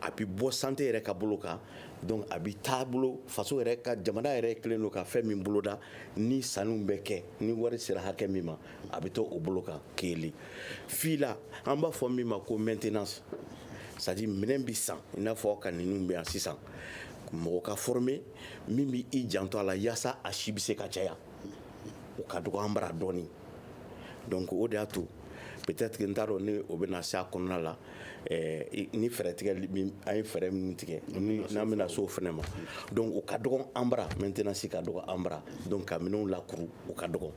a bɛ bɔ santé yɛrɛ ka bolo kan donc a bɛ taa bolo faso yɛrɛ ka jamana yɛrɛ kelen don ka fɛn min boloda ni sanuw bɛ kɛ ni wari sera hakɛ min ma a bɛ to o bolo kan kelen fi la an b'a fɔ min ma ko maintenance c'est-à-dire minɛn bɛ san i n'a fɔ ka ninnu bɛ yan sisan mɔgɔ ka former min bɛ i janto a la yaasa a si bɛ se ka caya o ka dɔgɔ an bara dɔɔnin donc o de y'a to peut-être que n t'a dɔn ni o bɛna se a kɔnɔna la ni fɛɛrɛ tigɛ an ye fɛɛrɛ minnu tigɛ n'an bɛna se o fɛnɛ ma donc o ka dɔgɔ an bara maintenance ka dɔgɔ an bara donc ka minɛnw lakuru o ka dɔgɔ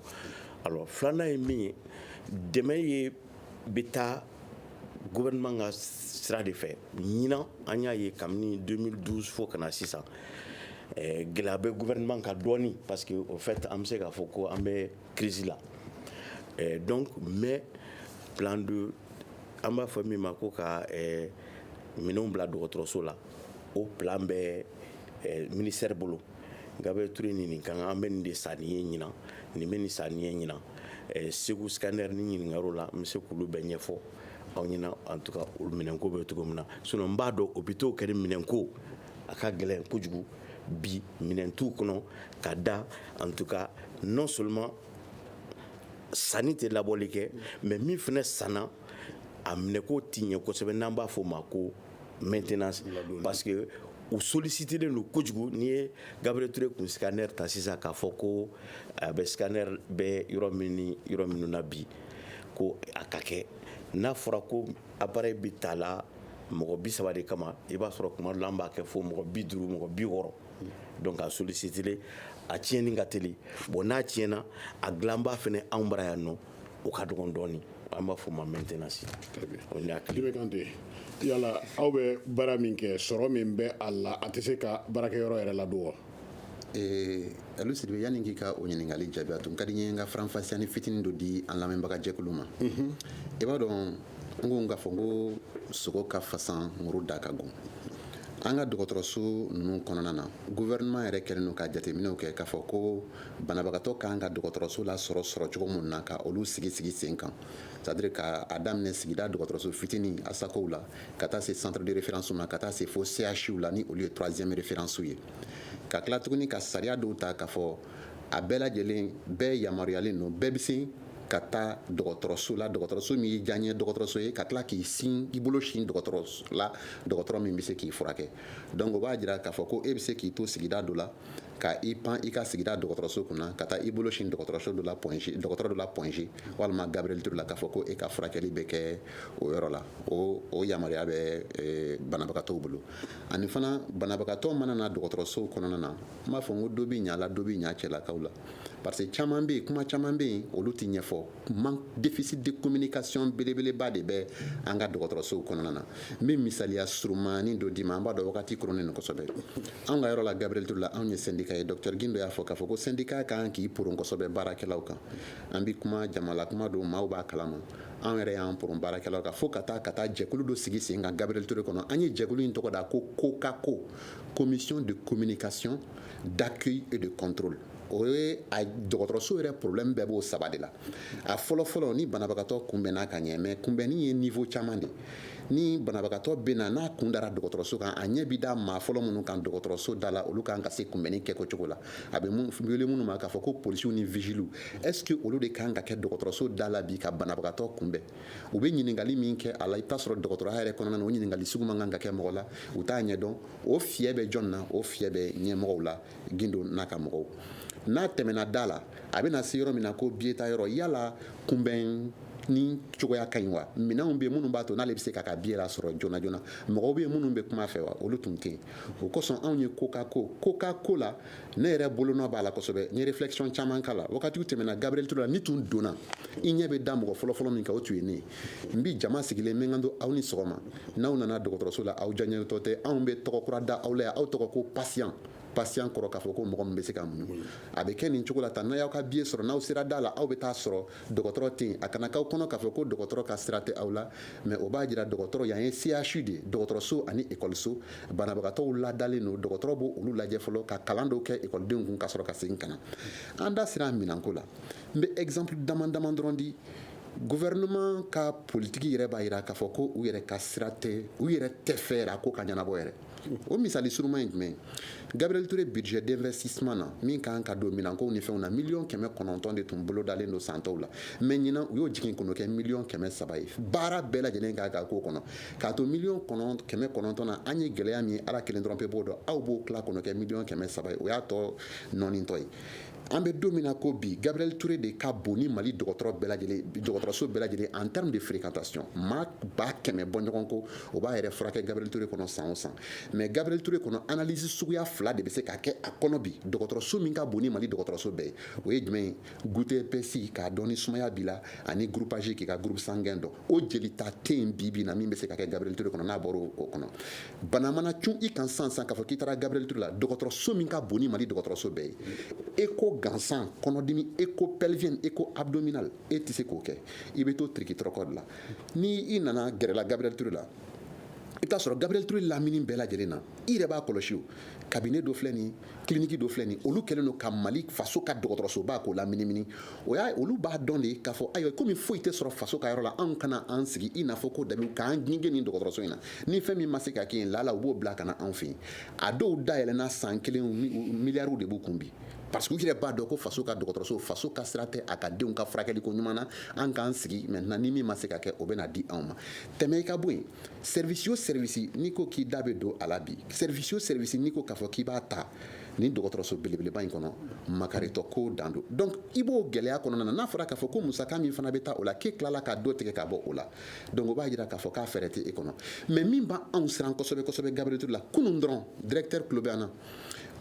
alors filanan ye min ye dɛmɛ ye bɛ taa gouvernement ka sira de fɛ ɲinan an y'a ye kabini 2012 fo ka na sisan gɛlɛya bɛ gouvernement ka dɔɔnin parce que au fait an bɛ se k'a fɔ ko an bɛ crise la donc mais plan de an b'a fɔ min ma ko ka minɛnw bila dɔgɔtɔrɔso la o plan bɛ ministère bolo Gabriel Touré ni nin kan an bɛ nin de san nin ye ɲinan nin bɛ nin san nin ye ɲinan Segu scanner ni ɲininkaliw la n bɛ se k'olu bɛɛ ɲɛfɔ aw ɲɛna en tout cas o minɛnko bɛ cogo min na sinon n b'a dɔn hôpitaux kɛra minɛnko a ka gɛlɛn kojugu bi minɛn t'u kɔnɔ ka da en tout cas non seulement sanni tɛ labɔli kɛ mais min fana sanna a minɛko tɛ ɲɛ kosɛbɛ n'an b'a fɔ o ma ko maintenance parce que u sollicitelen don kojugu n'i ye Gabriel Touré kun scanner ta sisan k'a fɔ ko a bɛ scanner bɛ yɔrɔ minnu na bi ko a ka kɛ n'a fɔra ko appareil bɛ ta la mɔgɔ 30 de kama i b'a sɔrɔ tuma dɔ la an b'a kɛ fo mɔgɔ 50 mɔgɔ 60 donc a sollicitelen a tiɲɛni ka teli bon n'a tiɲɛna a dilanba fana anw bara yan nɔ o ka dɔgɔn dɔɔnin an b'a fɔ ma maintenance o ni hakili. Kante yala aw bɛ baara min kɛ sɔrɔ min bɛ a la a tɛ se ka baarakɛyɔrɔ yɛrɛ ladon wa. Alu Sidibe yanni k'i ka o ɲininkali jaabi a tun ka di n ye n ka faranfasiyani fitinin dɔ di an lamɛnbaga jɛkulu ma i b'a dɔn n ko k'a fɔ n ko sogo ka fasan muru da ka gon an ka dɔgɔtɔrɔso ninnu kɔnɔna na gouvernement yɛrɛ kɛlen don ka jateminɛw kɛ k'a fɔ ko banabagatɔ kan ka dɔgɔtɔrɔso la sɔrɔ cogo min na ka olu sigi sen kan c'est-à-dire ka a daminɛ sigida dɔgɔtɔrɔso fitinin asakow la ka taa se centre de référence ma ka taa se fo CHU la ni olu ye 3e référence ye ka tila tuguni ka sariya dɔw ta k'a fɔ a bɛɛ lajɛlen bɛɛ yamaruyalen don bɛɛ bɛ se ka taa dɔgɔtɔrɔso la dɔgɔtɔrɔso min y'i diyaɲɛ dɔgɔtɔrɔso ye ka tila k'i sin i bolo sin dɔgɔtɔrɔso la dɔgɔtɔrɔ min bɛ se k'i furakɛ donc o b'a jira k'a fɔ ko e bɛ se k'i to sigida dɔ la ka i pan i ka sigida dɔgɔtɔrɔso kunna ka taa i bolo sin dɔgɔtɔrɔso dɔ la dɔgɔtɔrɔ dɔ la Point G walima Gabriel Touré la k'a fɔ ko e ka furakɛli bɛ kɛ o yɔrɔ la o yamaruya bɛ banabagatɔw bolo ani fana banabagatɔ mana na dɔgɔtɔrɔsow kɔnɔna na n b'a fɔ n ko dɔ bɛ ɲa la dɔ bɛ ɲa cɛlakaw la parce que caman bɛ yen kuma caman bɛ yen olu tɛ ɲɛfɔ déficit de communication belebeleba de bɛ an ka dɔgɔtɔrɔsow kɔnɔna na n bɛ misaliya surumani dɔ d'i ma an b'a dɔn wagati koronnen don kosɛbɛ an ka yɔrɔ la Gabriel Ture la anw ye syndicat ye docteur Gindo y'a fɔ k'a fɔ ko syndicat kan k'i poron kosɛbɛ baarakɛlaw kan an bɛ kuma jamana kuma don maaw b'a kalama an yɛrɛ y'an poron baarakɛlaw kan fo ka taa jɛkulu dɔ sigi sen kan Gabriel Ture kɔnɔ an ye jɛkulu in tɔgɔ da ko COCACO commission de communication d'accueil et de contrôle o ye a dɔgɔtɔrɔso yɛrɛ problème bɛɛ b'o saba de la a fɔlɔfɔlɔ ni banabagatɔ kunbɛnna ka ɲɛ mais kunbɛnni ye niveau caman de ni banabagatɔ bɛ na n'a kun dara dɔgɔtɔrɔso kan a ɲɛ bi da maa fɔlɔ minnu kan dɔgɔtɔrɔso da la olu kan ka se kunbɛnni kɛcogo la a bɛ wele minnu ma k'a fɔ ko polisiw ni vigiliw est ce que olu de kan ka kɛ dɔgɔtɔrɔso da la bi ka banabagatɔ kunbɛn u bɛ ɲininkali min kɛ a la i bɛ taa sɔrɔ dɔgɔtɔrɔya yɛrɛ kɔnɔna na o ɲininkali sugu man kan ka kɛ mɔgɔ la u t'a ɲɛdɔn o fiyɛ bɛ jɔn na o fiyɛ bɛ ɲɛmɔgɔw la Gindo n'a ka mɔgɔw n'a tɛmɛna da la a bɛ na se yɔrɔ min na ko biyeta yɔrɔ yala kunbɛn ni cogoya ka ɲi wa minɛnw bɛ minnu b'a to n'ale bɛ se k'a ka biye lasɔrɔ joona joona mɔgɔw bɛ minnu bɛ kuma fɛ wa olu tun tɛ yen o kosɔn anw ye COCACO la ne yɛrɛ bolonɔ b'a la kosɛbɛ n ye réflexion caman k'a la wagatiw tɛmɛna Gabriel Ture la ni tun donna i ɲɛ bɛ da mɔgɔ fɔlɔfɔlɔ min kan o tun ye ne ye n bi jama sigilen n bɛ n kanto aw ni sɔgɔma n'aw nana dɔgɔtɔrɔso la aw diyaɲɛtɔ tɛ anw bɛ tɔgɔ kura da aw la yan aw tɔgɔ ko patient kɔrɔ k'a fɔ ko mɔgɔ min bɛ se ka mun a bɛ kɛ nin cogo la tan n'a y'aw ka biye sɔrɔ n'aw sera da la aw bɛ taa sɔrɔ dɔgɔtɔrɔ tɛ yen a kana k'aw kɔnɔ k'a fɔ ko dɔgɔtɔrɔ ka sira tɛ aw la mais o b'a jira dɔgɔtɔrɔ yan ye CHU de dɔgɔtɔrɔso ani ekɔliso banabagatɔw ladalen don dɔgɔtɔrɔ b'o olu lajɛ fɔlɔ ka kalan dɔw kɛ ekɔlidenw kun ka sɔrɔ ka segin ka na an da sera minɛnko la n bɛ exemple dama dɔrɔn di gouvernement ka politiki yɛrɛ b'a jira k'a fɔ ko u yɛrɛ ka sira tɛ u yɛrɛ tɛ fɛ a ko ka ɲɛnabɔ yɛrɛ o misali suruma ye jumɛn Gabriel Ture budget d'investissement na min kan ka don minankow ni fɛnw na 900,000 de tun bolo dalen don san tɔw la mais ɲinan u y'o jigin kɔnɔ kɛ 300,000 ye baara bɛɛ lajɛlen kan ka k'o kɔnɔ k'a to 900,000 na an ye gɛlɛya min ala kelen dɔrɔn pe b'o dɔn aw b'o tila kɔnɔ kɛ 300,000 ye o y'a tɔ nɔnintɔ ye an bɛ don min na ko bi Gabriel Ture de ka bon ni Mali dɔgɔtɔrɔso bɛɛ lajɛlen en termes de fréquentation maa 100 bɔ ɲɔgɔn ko o b'a yɛrɛ furakɛ Gabriel Ture kɔnɔ san o san mais Gabriel Ture kɔnɔ analyse suguya 2 de bɛ se ka kɛ a kɔnɔ bi dɔgɔtɔrɔso min ka bon ni Mali dɔgɔtɔrɔso bɛɛ ye o ye jumɛn ye GTPC k'a dɔn ni sumaya b'i la ani groupage k'i ka groupe sanguin dɔn o jelita tɛ yen bi na min bɛ se ka kɛ Gabriel Ture kɔnɔ n'a bɔra o kɔnɔ bana mana cun i kan sisan k'a fɔ k'i taara Gabriel Ture la dɔgɔtɔrɔso min ka bon ni Mali dɔgɔtɔrɔso bɛɛ ye écho gansan kɔnɔdimi écho pelvienne écho abdominal e tɛ se k'o kɛ i bɛ to tiriki-tɔrɔkɔ de la ni i nana gɛrɛla Gabriel Ture la i bɛ t'a sɔrɔ Gabriel Ture lamini bɛɛ lajɛlen na i yɛrɛ b'a kɔlɔsi o cabinet dɔ filɛ nin clinique dɔ filɛ nin olu kɛlen don ka Mali faso ka dɔgɔtɔrɔsoba k'o laminimini olu b'a dɔn de k'a fɔ ayiwa komi foyi tɛ sɔrɔ faso ka yɔrɔ la anw kana an sigi i n'a fɔ ko dabi k'an ɲinge nin dɔgɔtɔrɔso in na ni fɛn min ma se ka kɛ yen lala u b'o bila ka na anw fɛ yen a dɔw dayɛlɛnna san kelen miliyariw de b'u kun bi parce que u yɛrɛ b'a dɔn ko faso ka dɔgɔtɔrɔso faso ka sira tɛ a ka denw ka furakɛli ko ɲuman na an k'an sigi maintenant ni min ma se ka kɛ o bɛ na di anw ma tɛmɛ i ka bɔ yen service o service n'i ko k'i da bɛ don a la bi service o service n'i ko k'a fɔ k'i b'a ta ni dɔgɔtɔrɔso belebeleba in kɔnɔ makaritɔ ko dan don donc i b'o gɛlɛya kɔnɔna na n'a fɔra k'a fɔ ko musaka min fana bɛ taa o la k'e tilala ka dɔ tigɛ ka bɔ o la donc o b'a jira k'a fɔ k'a fɛɛrɛ tɛ e kɔnɔ mais min b'anw siran kosɛbɛ Gabriel Ture la kunun dɔrɔn directeur tulo bɛ an na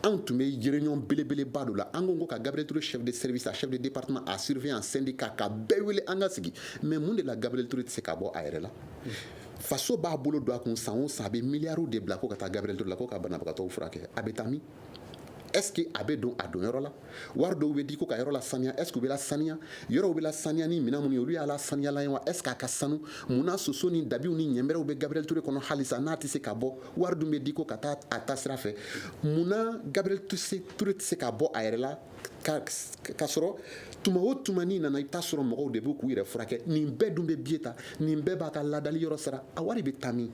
anw tun bɛ réunion belebeleba dɔ la an ko ka Gabriel Ture chef de service a chef de département a surveillant syndicat ka bɛɛ wele an ka sigi mais mun de la Gabriel Ture tɛ se ka bɔ a yɛrɛ la faso b'a bolo don a kun san o san a bɛ miliyariw de bila ko ka taa Gabriel Ture la ko ka banabagatɔw furakɛ a bɛ taa min est-ce que a bɛ don a don yɔrɔ la wari dɔw bɛ di ko ka yɔrɔ la saniya est-ce que u bɛ la saniya yɔrɔw bɛ la saniya ni minɛn minnu ye olu y'a la saniyala ye wa est-ce que a ka sanu munna soso ni dabiw ni ɲɛnbɛrɛw bɛ Gabriel Ture kɔnɔ halisa n'a tɛ se ka bɔ wari dun bɛ di ko ka taa a ta sira fɛ munna Gabriel Ture tɛ se ka bɔ a yɛrɛ la ka sɔrɔ tuma o tuma n'i nana i bɛ taa sɔrɔ mɔgɔw de b'u k'u yɛrɛ furakɛ nin bɛɛ dun bɛ biye ta nin bɛɛ b'a ka ladali yɔrɔ sara a wari bɛ taa min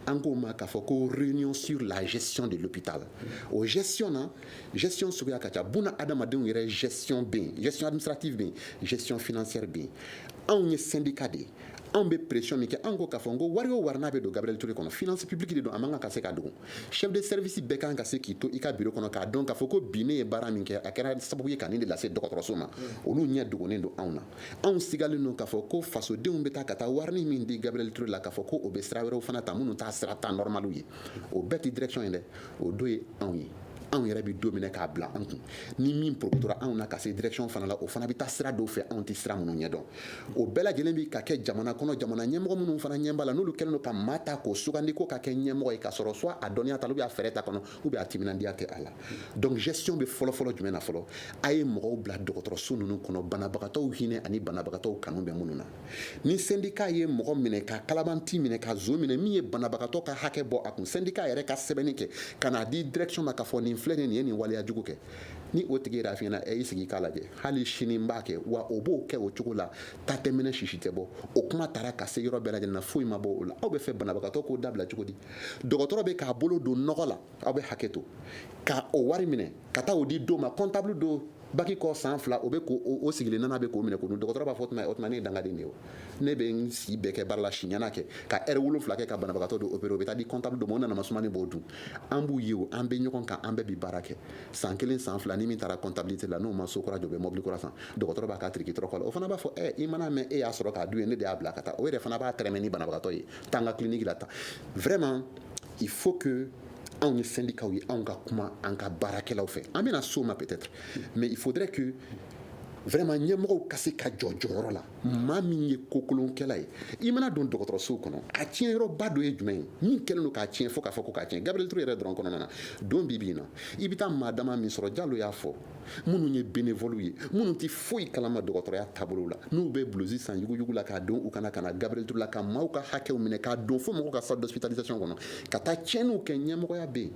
an k'o ma k'a fɔ ko réunion sur la gestion de l'hôpital o gestion na gestion suguya ka ca buna adamadenw yɛrɛ gestion bɛ yen gestion administrative bɛ yen gestion financière bɛ yen anw ye syndicat de ye anw bɛ pression min kɛ an ko k'a fɔ ko wari o wari n'a bɛ don Gabriel Ture kɔnɔ finance publique de don a man kan ka se ka dogo chef de service bɛɛ kan ka se k'i to i ka bureau kɔnɔ k'a dɔn k'a fɔ ko bi ne ye baara min kɛ a kɛra sababu ye ka nin de lase dɔgɔtɔrɔso ma olu ɲɛ dogonen don anw na anw sigalen don k'a fɔ ko fasodenw bɛ taa ka taa wari min di Gabriel Ture la k'a fɔ ko o bɛ sira wɛrɛw fana ta minnu t'a sira ta normalw ye o bɛɛ tɛ direction ye dɛ o do ye anw ye anw yɛrɛ bi don minɛ k'a bila an kun ni min prokotora anw na ka se direction fana la o fana bi taa sira dɔw fɛ anw tɛ sira minnu ɲɛdɔn o bɛɛ lajɛlen bi ka kɛ jamana kɔnɔ jamana ɲɛmɔgɔ minnu fana ɲɛba la n'olu kɛlen don ka maa ta k'o sugandi ko ka kɛ ɲɛmɔgɔ ye ka sɔrɔ soit a dɔnniya ta ou bien a fɛɛrɛ ta kɔnɔ ou bien a timinandiya tɛ a la donc gestion bɛ fɔlɔfɔlɔ jumɛn na fɔlɔ a ye mɔgɔw bila dɔgɔtɔrɔso ninnu kɔnɔ banabagatɔw hinɛ ani banabagatɔw kanu bɛ minnu na ni syndicat ye mɔgɔ minɛ ka kalabanti minɛ ka zo minɛ min ye banabagatɔ ka hakɛ bɔ a kun syndicat yɛrɛ ka sɛbɛnni kɛ ka n'a di direction ma k'a fɔ nin filɛ nin ye nin waleya jugu kɛ ni o tigi yɛrɛ fiɲɛna i sigi k'a lajɛ hali sini n b'a kɛ wa o b'o kɛ o cogo la ta tɛ minɛ sisi tɛ bɔ o kuma taara ka se yɔrɔ bɛɛ lajɛlen na foyi ma bɔ o la aw bɛ fɛ banabagatɔ k'o dabila cogo di dɔgɔtɔrɔ bɛ k'a bolo don nɔgɔ la aw bɛ hakɛ to ka o wari minɛ ka taa o di dɔw ma comptable dɔw baki kɔ san 2 o bɛ k'o sigilen nana bɛ k'o minɛ k'o dun dɔgɔtɔrɔ b'a fɔ o tuma ne ye dangaden de ye o ne bɛ n si bɛɛ kɛ baara la siɲɛna kɛ ka heure 7 kɛ ka banabagatɔ dɔ opérer o bɛ taa di comptable dɔ ma o nana masuma ne b'o dun an b'u ye o an bɛ ɲɔgɔn kan an bɛɛ bi baara kɛ san 1 san 2 ni min taara comptabilité la n'o ma so kura jɔ bɛ mobili kura san dɔgɔtɔrɔ b'a ka tiriki tɔrɔkɔ la o fana b'a fɔ i mana mɛn e y'a sɔrɔ k'a dun ye ne de y'a bila ka taa o yɛrɛ fana b'a tɛrɛmɛ ni banabagatɔ ye taa n ka clinique la tan vraiment il faut que anw ye syndicat ye anw ka kuma an ka baarakɛlaw fɛ an bɛna so ma peut-être mais il faudrait que vraiment ɲɛmɔgɔw ka se ka jɔ jɔyɔrɔ la maa min ye kokolonkɛla ye i mana don dɔgɔtɔrɔsow kɔnɔ a tiɲɛyɔrɔba dɔ ye jumɛn ye min kɛlen don k'a tiɲɛ fo k'a fɔ ko k'a tiɲɛ Gabriel Touré yɛrɛ dɔrɔn kɔnɔna na don bi na i bɛ taa maa dama min sɔrɔ Jalo y'a fɔ minnu ye bénévole ye minnu tɛ foyi kalama dɔgɔtɔrɔya taabolo la n'u bɛ blousi san yuguyugu la k'a don u kana ka na Gabriel Touré la ka maaw ka hakɛw minɛ k'a don fo mɔgɔw ka salle d'hospitalisation kɔnɔ ka taa tiɲɛniw kɛ ɲɛmɔgɔya bɛ yen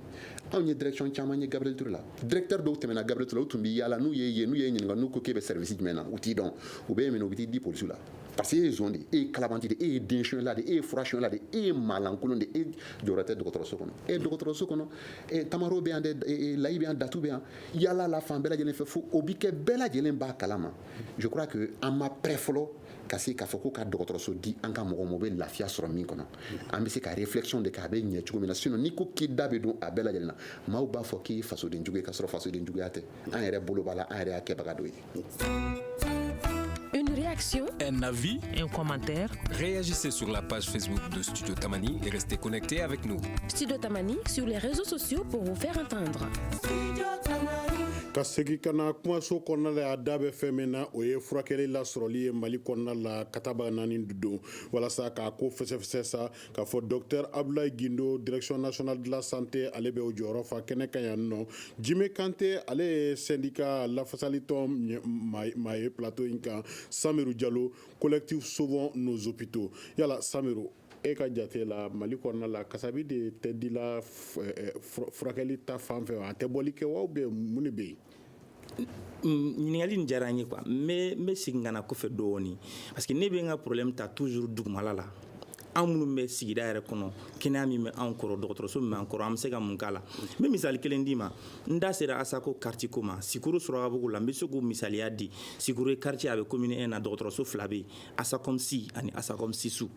anw ye direction caman ye Gabriel Touré la directeur dɔw tɛmɛna Gabriel Touré la u tun bɛ yaala n'u ye ɲininka n'u ko k'e bɛ service jumɛn na u t'i dɔn u bɛ minɛ u bɛ t'i di polisiw la parce que e ye zon de e ye kalabanti de e ye den suɲɛla de e ye fura suɲɛla de e ye maalankolon de e jɔyɔrɔ tɛ dɔgɔtɔrɔso kɔnɔ dɔgɔtɔrɔso kɔnɔ tamaro bɛ yan dɛ layi bɛ yan datu bɛ yan yala la fan bɛɛ lajɛlen fɛ fo o bi kɛ bɛɛ lajɛlen b'a kalama je crois que an ma prêt fɔlɔ ka se k'a fɔ ko ka dɔgɔtɔrɔso di an ka mɔgɔw ma u bɛ lafiya sɔrɔ min kɔnɔ an bɛ se ka réflexion de kɛ a bɛ ɲɛ cogo min na sinon n'i ko k'i da bɛ don a bɛɛ lajɛlen na maaw b'a fɔ k'i ye fasoden jugu ye k'a sɔrɔ fasoden juguya tɛ an yɛrɛ bolo b'a la an yɛrɛ y'a kɛbaga dɔ ye. Une réaction, un avis, un commentaire. Réagissez sur la page Facebook de Studio Tamani et restez connectés avec nous. Studio Tamani sur les réseaux sociaux pour vous faire entendre. ka segi ka na kumaso kɔnɔna la a da bɛ fɛn min na o ye furakɛli lasɔrɔli ye mali kɔnɔna la kataba naani don walasa k'a ko fɛsɛfɛsɛ sa k'a fɔ docteur Abdoulaye Gindo direction nationale de la santé ale bɛ o jɔyɔrɔ fa kɛnɛ kan yan nɔ Jime Kante ale ye syndicat lafasalitɔ maa ye plateau in kan Samiru Jalo collectif Sauvons nos hôpitaux yala Samiru e ka jate la mali kɔnɔna la kasabi de tɛ di la furakɛli ta fan fɛ a tɛ bɔli kɛ wa ou bien mun de bɛ yen ɲininkali nin diyara n ye quoi n bɛ segin ka na kɔfɛ dɔɔni parce que ne bɛ n ka problème ta toujours dugumala la anw minnu bɛ sigida yɛrɛ kɔnɔ kɛnɛya min bɛ anw kɔrɔ dɔgɔtɔrɔso min bɛ an kɔrɔ an bɛ se ka mun k'a la n bɛ misali kelen d'i ma n da sera asako quartier ko ma sikuru sɔrɔgabugu la n bɛ se k'o misaliya di sikuru ye quartier a bɛ commune 1 na dɔgɔtɔrɔso 2 bɛ yen asakom si ani asakom sisu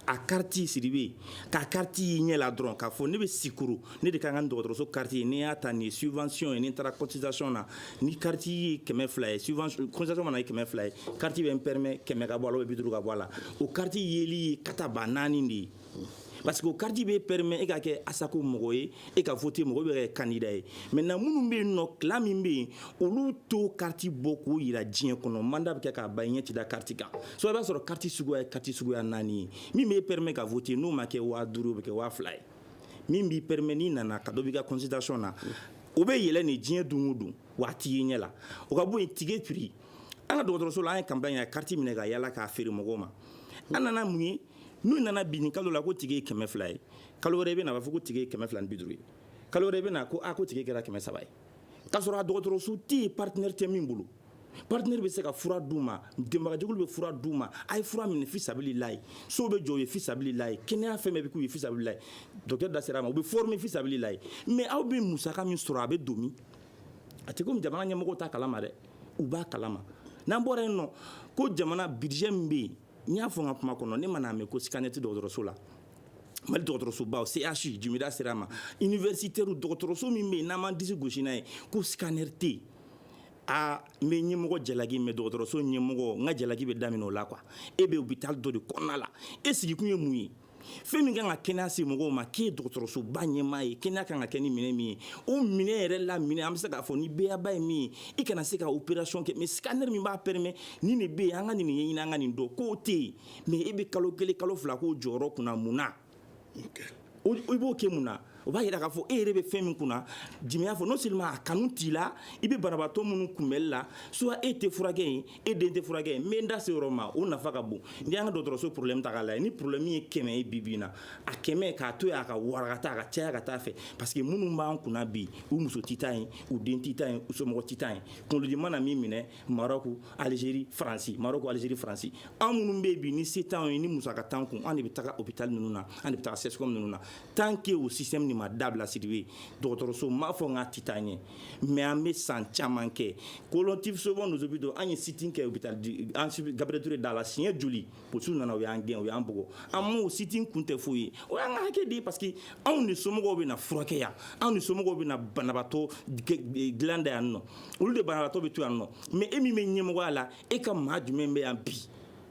a quartier Siribe ka quartier ɲɛ la dɔrɔn k'a fɔ ne bɛ sikuru ne de ka kan ka dɔgɔtɔrɔso quartier ne y'a ta nin subvention ye ni taara cotisation na ni quartier ye 200 ye subvention cotisation mana ye 200 ye quartier bɛ n permet 100 ka bɔ a la ou bien 50 ka bɔ a la o quartier yeli ye ka taa ba 4 de ye parce que o quartier bɛ permet e ka kɛ asako mɔgɔ ye e ka voter mɔgɔ bɛ kɛ candidat ye maintenant minnu bɛ yen nɔ clan min bɛ yen olu to quartier bɔ k'o yira diɲɛ kɔnɔ mandat bɛ kɛ k'a ba ɲɛ ci da quartier kan so i b'a sɔrɔ quartier suguya ye quartier suguya 4 ye min bɛ permet ka voter n'o ma kɛ 5000 o bɛ kɛ 2000 ye min b'i permet n'i nana ka dɔ b'i ka consultation na o bɛ yɛlɛ nin diɲɛ don o don waati ye ɲɛ la o ka bɔ yen tige prix an ka dɔgɔtɔrɔso la an ye campagne kɛ quartier minɛ ka yala k'a feere mɔgɔw ma an nana mun ye n'u nana bi nin kalo la ko tigi ye 200 ye kalo wɛrɛ bɛ na a b'a fɔ ko tigi ye 250 ye kalo wɛrɛ bɛ na ko ko tigi kɛra 300 ye k'a sɔrɔ a dɔgɔtɔrɔso tɛ yen partenaire tɛ min bolo partenaire bɛ se ka fura d'u ma dɛmɛbagajɛkulu bɛ fura d'u ma a ye fura minɛ fisabililayi so bɛ jɔ u ye fisabililayi kɛnɛya fɛn bɛɛ bɛ k'u ye fisabililayi docteur da sera a ma u bɛ former fisabililayi mais aw bɛ musaka min sɔrɔ a bɛ don min a tɛ komi jamana ɲɛmɔgɔw t'a kalama dɛ u b'a kalama n'an bɔra yen nɔ ko jamana budget min bɛ yen n y'a fɔ n ka kuma kɔnɔ ne ma n'a mɛn ko scanner tɛ dɔgɔtɔrɔso la mali dɔgɔtɔrɔsobaw CHU Jimida sera a ma universitaire dɔgɔtɔrɔso min bɛ yen n'an m'an disi gosi n'a ye ko scanner tɛ yen n bɛ ɲɛmɔgɔ jalaki mɛ dɔgɔtɔrɔso ɲɛmɔgɔ n ka jalaki bɛ daminɛ o la quoi e bɛ hôpital dɔ de kɔnɔna la e sigikun ye mun ye fɛn min kan ka kɛnɛya se mɔgɔw ma k'e dɔgɔtɔrɔsoba ɲɛmaa ye kɛnɛya kan ka kɛ ni minɛ min ye o minɛ yɛrɛ la minɛ an bɛ se k'a fɔ ni bɛyaba ye min ye i kana se ka opération kɛ mais scanner min b'a permet ni nin bɛ yen an ka nin ɲɛɲini an ka nin dɔn k'o tɛ yen mais e bɛ kalo 1 kalo 2 k'o jɔyɔrɔ kunna mun na i b'o kɛ mun na o b'a yira k'a fɔ e yɛrɛ bɛ fɛn min kunna Jimi y'a fɔ non seulement a kanu t'i la i bɛ banabaatɔ minnu kunbɛli la soit e tɛ furakɛ yen e den tɛ furakɛ yen n bɛ n da se yɔrɔ ma o nafa ka bon n'i y'an ka dɔgɔtɔrɔso problème ta k'a lajɛ ni problème ye 100 ye bi bi in na a 100 k'a to yen a ka warakata a ka caya ka taa fɛ parce que minnu b'an kunna bi u muso tɛ taa yen u den tɛ taa yen u somɔgɔ tɛ taa yen kunkolodi mana min minɛ Maroc Algérie France Maroc Algérie France an minnu bɛ yen bi ni se t'anw ye ni musaka t'an kun an de bɛ taga hôpital ninnu na an de bɛ taga CSCOM ninnu na tant que o système nin ma dabila siribe dɔgɔtɔrɔso m'a fɔ n ka tɛ taa ɲɛ mais an bɛ san caman kɛ collectif sauvons nos hôpitaux an ye sitting kɛ hôpital Gabriel Touré da la siɲɛ joli polisiw nana u y'an gɛn u y'an bugɔ an m'o sitting kun tɛ foyi ye o y'an ka hakɛ de ye parce que anw ni somɔgɔw bɛ na furakɛ yan anw ni somɔgɔw bɛ na banabaatɔ dilan da yan nɔ olu de banabaatɔ bɛ to yan nɔ mais e min bɛ ɲɛmɔgɔya la e ka maa jumɛn bɛ yan bi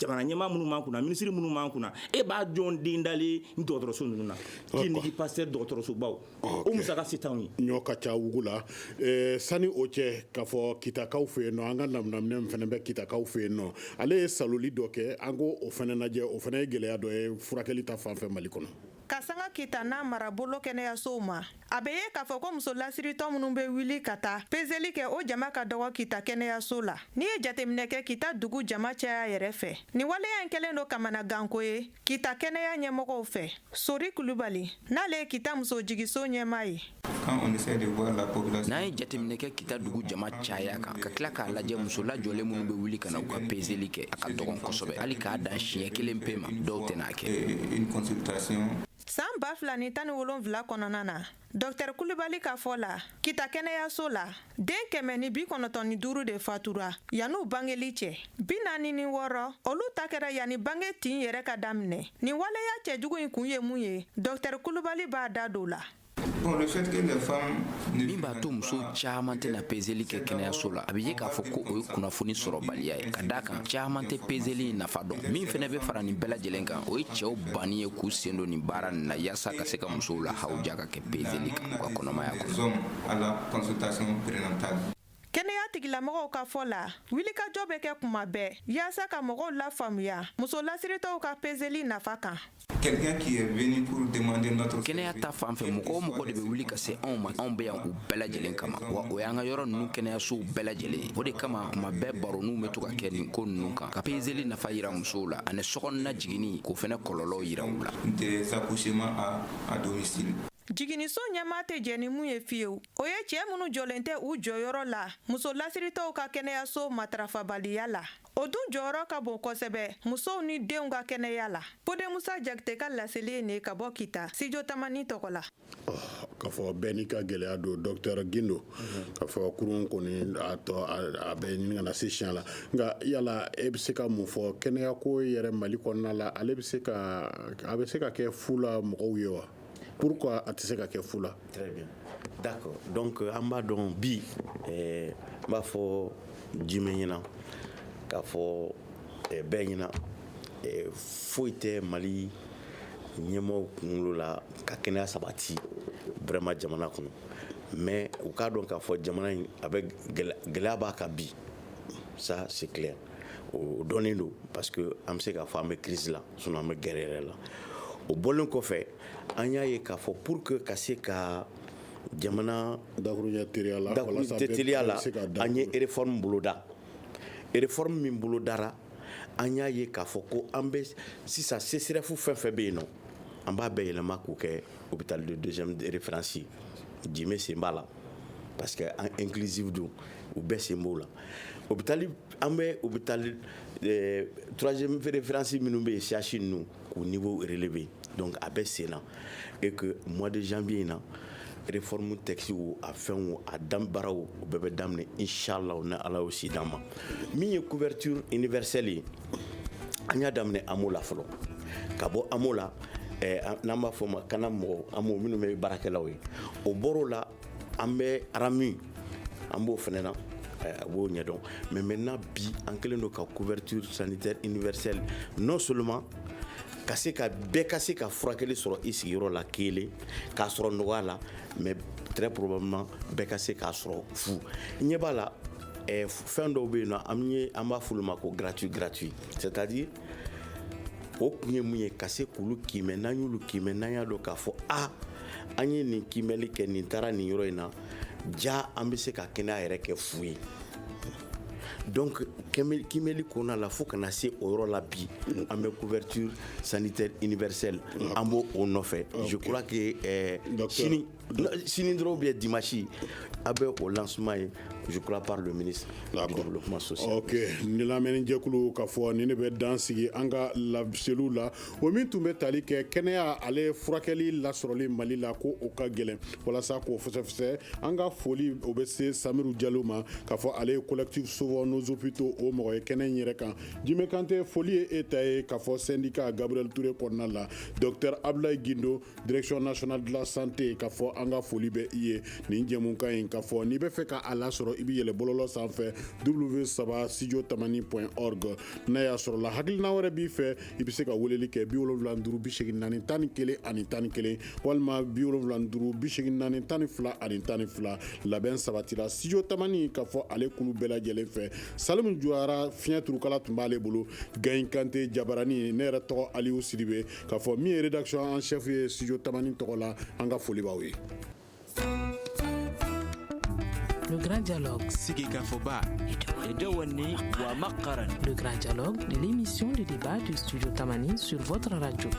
jamana ɲɛmaa minnu b'an kunna minisiri minnu b'an kunna e b'a jɔn den dalen ni dɔgɔtɔrɔso ninnu na clinique pasteur dɔgɔtɔrɔsobaw o musaka se t'anw ye ɲɔ ka ca wugu la sani o cɛ k'a fɔ kitakaw fɛ yen nɔ an ka namunamina min fana bɛ kitakaw fɛ yen nɔ ale ye saloli dɔ kɛ an ko o fana lajɛ o fana ye gɛlɛya dɔ ye furakɛli ta fanfɛ Mali kɔnɔ ka sanga kita n'a marabolo kɛnɛyasow ma a bɛ ye k'a fɔ ko muso lasiritɔ minnu bɛ wuli ka taa peseli kɛ o jama ka dɔgɔ kita kɛnɛyaso la n'i ye jateminɛ kɛ kita dugu jama caya yɛrɛ fɛ nin waleya in kɛlen don kamanaganko ye kita kɛnɛya ɲɛmɔgɔw fɛ Sori Kulubali n'ale ye kita muso jigiso ɲɛmaa ye n'an ye jateminɛ kɛ kita dugu jama caya kan ka tila k'a lajɛ muso lajɔlen minnu bɛ wuli ka na u ka peseli kɛ a ka dɔgɔn kosɛbɛ hali k'a dan siɲɛ 1 pe ma dɔw tɛn'a kɛ san 2017 kɔnɔna na Dr Kulubali ka fɔ la kita kɛnɛyaso la den 195 de fatura yan'u bangeli cɛ 46 olu ta kɛra yanni bange tin yɛrɛ ka daminɛ nin waleya cɛjugu in kun ye mun ye Dr Kulubali b'a da don la min b'a to muso caman tɛna peseli kɛ kɛnɛyaso la a bɛ ye k'a fɔ ko o ye kunnafoni sɔrɔbaliya ye ka d'a kan caman tɛ peseli nafa dɔn min fɛnɛ bɛ fara nin bɛɛ lajɛlen kan o ye cɛw banni ye k'u sen don nin baara nin na yaasa ka se ka musow la hawuja ka kɛ peseli kan u ka kɔnɔmaya kɔnɔ kɛnɛya tigilamɔgɔw ka fɔ la wulikajɔ bɛ kɛ kuma bɛɛ yaasa ka mɔgɔw lafaamuya muso lasiritɔw ka peseli nafa kan kɛnɛya ta fan fɛ mɔgɔ o mɔgɔ de bɛ wuli ka se anw ma anw bɛ yan u bɛɛ lajɛlen kama wa o y'an ka yɔrɔ ninnu kɛnɛyasow bɛɛ lajɛlen o de kama kuma bɛɛ baroninw bɛ to ka kɛ nin ko ninnu kan ka peseli nafa yira musow la ani sokɔnɔna jiginni k'o fɛnɛ kɔlɔlɔw yira u la jiginiso ɲɛmaa tɛ jɛ ni mun ye fiyewu o ye cɛ minnu jɔlen tɛ u jɔyɔrɔ la muso lasiritɔw ka kɛnɛyaso matarafabaliya la o dun jɔyɔrɔ ka bon kosɛbɛ musow ni denw ka kɛnɛya la Pode Musa Jakite ka laseli ye nin ka bɔ kita Studio Tamani tɔgɔ la k'a fɔ bɛɛ n'i ka gɛlɛya don Dr Gindo k'a fɔ kurun kɔni a bɛ ɲini ka na se siɲɛ la nka yala e bɛ se ka mun fɔ kɛnɛya ko yɛrɛ Mali kɔnɔna la a bɛ se ka kɛ fu la mɔgɔw ye wa pourquoi a tɛ se ka kɛ fu la très bien d'accord donc an b'a dɔn bi n b'a fɔ Jimi ɲɛna k'a fɔ bɛɛ ɲɛna foyi tɛ Mali ɲɛmɔgɔw kunkolo la ka kɛnɛya sabati vraiment jamana kɔnɔ mais u k'a dɔn k'a fɔ jamana in a bɛ gɛlɛya b'a kan bi ça c'est clair o dɔnnen don parce que an bɛ se k'a fɔ an bɛ crise la sinon an bɛ guerre yɛrɛ la o bɔlen kɔfɛ an y'a ye k'a fɔ pour que ka se ka jamana dakuruɲɛ teliya la an ye réforme boloda réforme min bolodara an y'a ye k'a fɔ ko an bɛ sisan CSRF fɛn fɛn bɛ yen nɔ an b'a bɛɛ yɛlɛma k'o kɛ hôpital de deuxième référence ye Jimi sen b'a la parce que an inclusive don u bɛɛ sen b'o la an bɛ hôpital troisième référence minnu bɛ yen CH ninnu k'u niveau relevé donc a bɛ sen na et que mois de janvier in na réforme texte wo a fɛn wo a baaraw o bɛɛ bɛ daminɛ inchallah ni ala y'o si d'an ma min ye couverture universelle ye an y'a daminɛ AMO la fɔlɔ ka bɔ AMO la n'an b'a fɔ ma kana mɔgɔ AMO minnu bɛ baarakɛlaw ye o bɔr'o la an bɛ RAMU an b'o fɛnɛ na a b'o ɲɛdɔn mais maintenant bi an kɛlen don ka couverture sanitaire universelle non seulement ka se ka bɛɛ ka se ka furakɛli sɔrɔ i sigiyɔrɔ la kelen k'a sɔrɔ nɔgɔya la mais très probablement bɛɛ ka se k'a sɔrɔ fu ɲɛ b'a la fɛn dɔw bɛ yen nɔ an b'a f'olu ma ko gratuit c'est à dire o kun ye mun ye ka se k'olu kimɛ n'an y'olu kimɛ n'an y'a dɔn k'a fɔ an ye nin kimɛli kɛ nin taara nin yɔrɔ in na ja an bɛ se ka kɛnɛya yɛrɛ kɛ fu ye donc kimɛli kɔnɔna la fo kana se o yɔrɔ la bi an bɛ couverture sanitaire universelle an b'o nɔfɛ je crois que sini dɔrɔn ou bien dimanche a bɛ o lancement ye je crois par le ministre du développement social. Ok, ni lamɛnni jɛkulu ka fɔ ni ne bɛ dan sigi an ka laseliliw la o min tun bɛ tali kɛ kɛnɛya ale furakɛli lasɔrɔli Mali la ko o ka gɛlɛn walasa k'o fɛsɛfɛsɛ an ka foli o bɛ se Samiru Jalo ma ka fɔ ale ye collectif Sauvons nos hôpitaux o mɔgɔ ye kɛnɛ in yɛrɛ kan Jimé Kanté foli ye e ta ye ka fɔ syndicat Gabriel Touré kɔnɔna la Dr Abdoulaye Guindo direction nationale de la santé ka fɔ an ka foli bɛ i ye nin jɛmukan in ka fɔ n'i bɛ fɛ ka a lasɔrɔ i bɛ yɛlɛ bɔlɔlɔ sanfɛ w3studiotamani.org n'a y'a sɔrɔ la hakilina wɛrɛ b'i fɛ i bɛ se ka weleli kɛ 75 84 11 walima 75 84 12 labɛn sabatira studio tamani ka fɔ ale kulu bɛɛ lajɛlen fɛ Salimu Juyara fiɲɛ turukala tun b'ale bolo Gayin Kante Jabarani ne yɛrɛ tɔgɔ Aliou Sidibe ka fɔ min ye rédaction en chef ye studio tamani tɔgɔ la an ka foli b'aw ye. Le grand dialogue. Le grand dialogue de l'émission de débat du studio Tamani sur votre radio.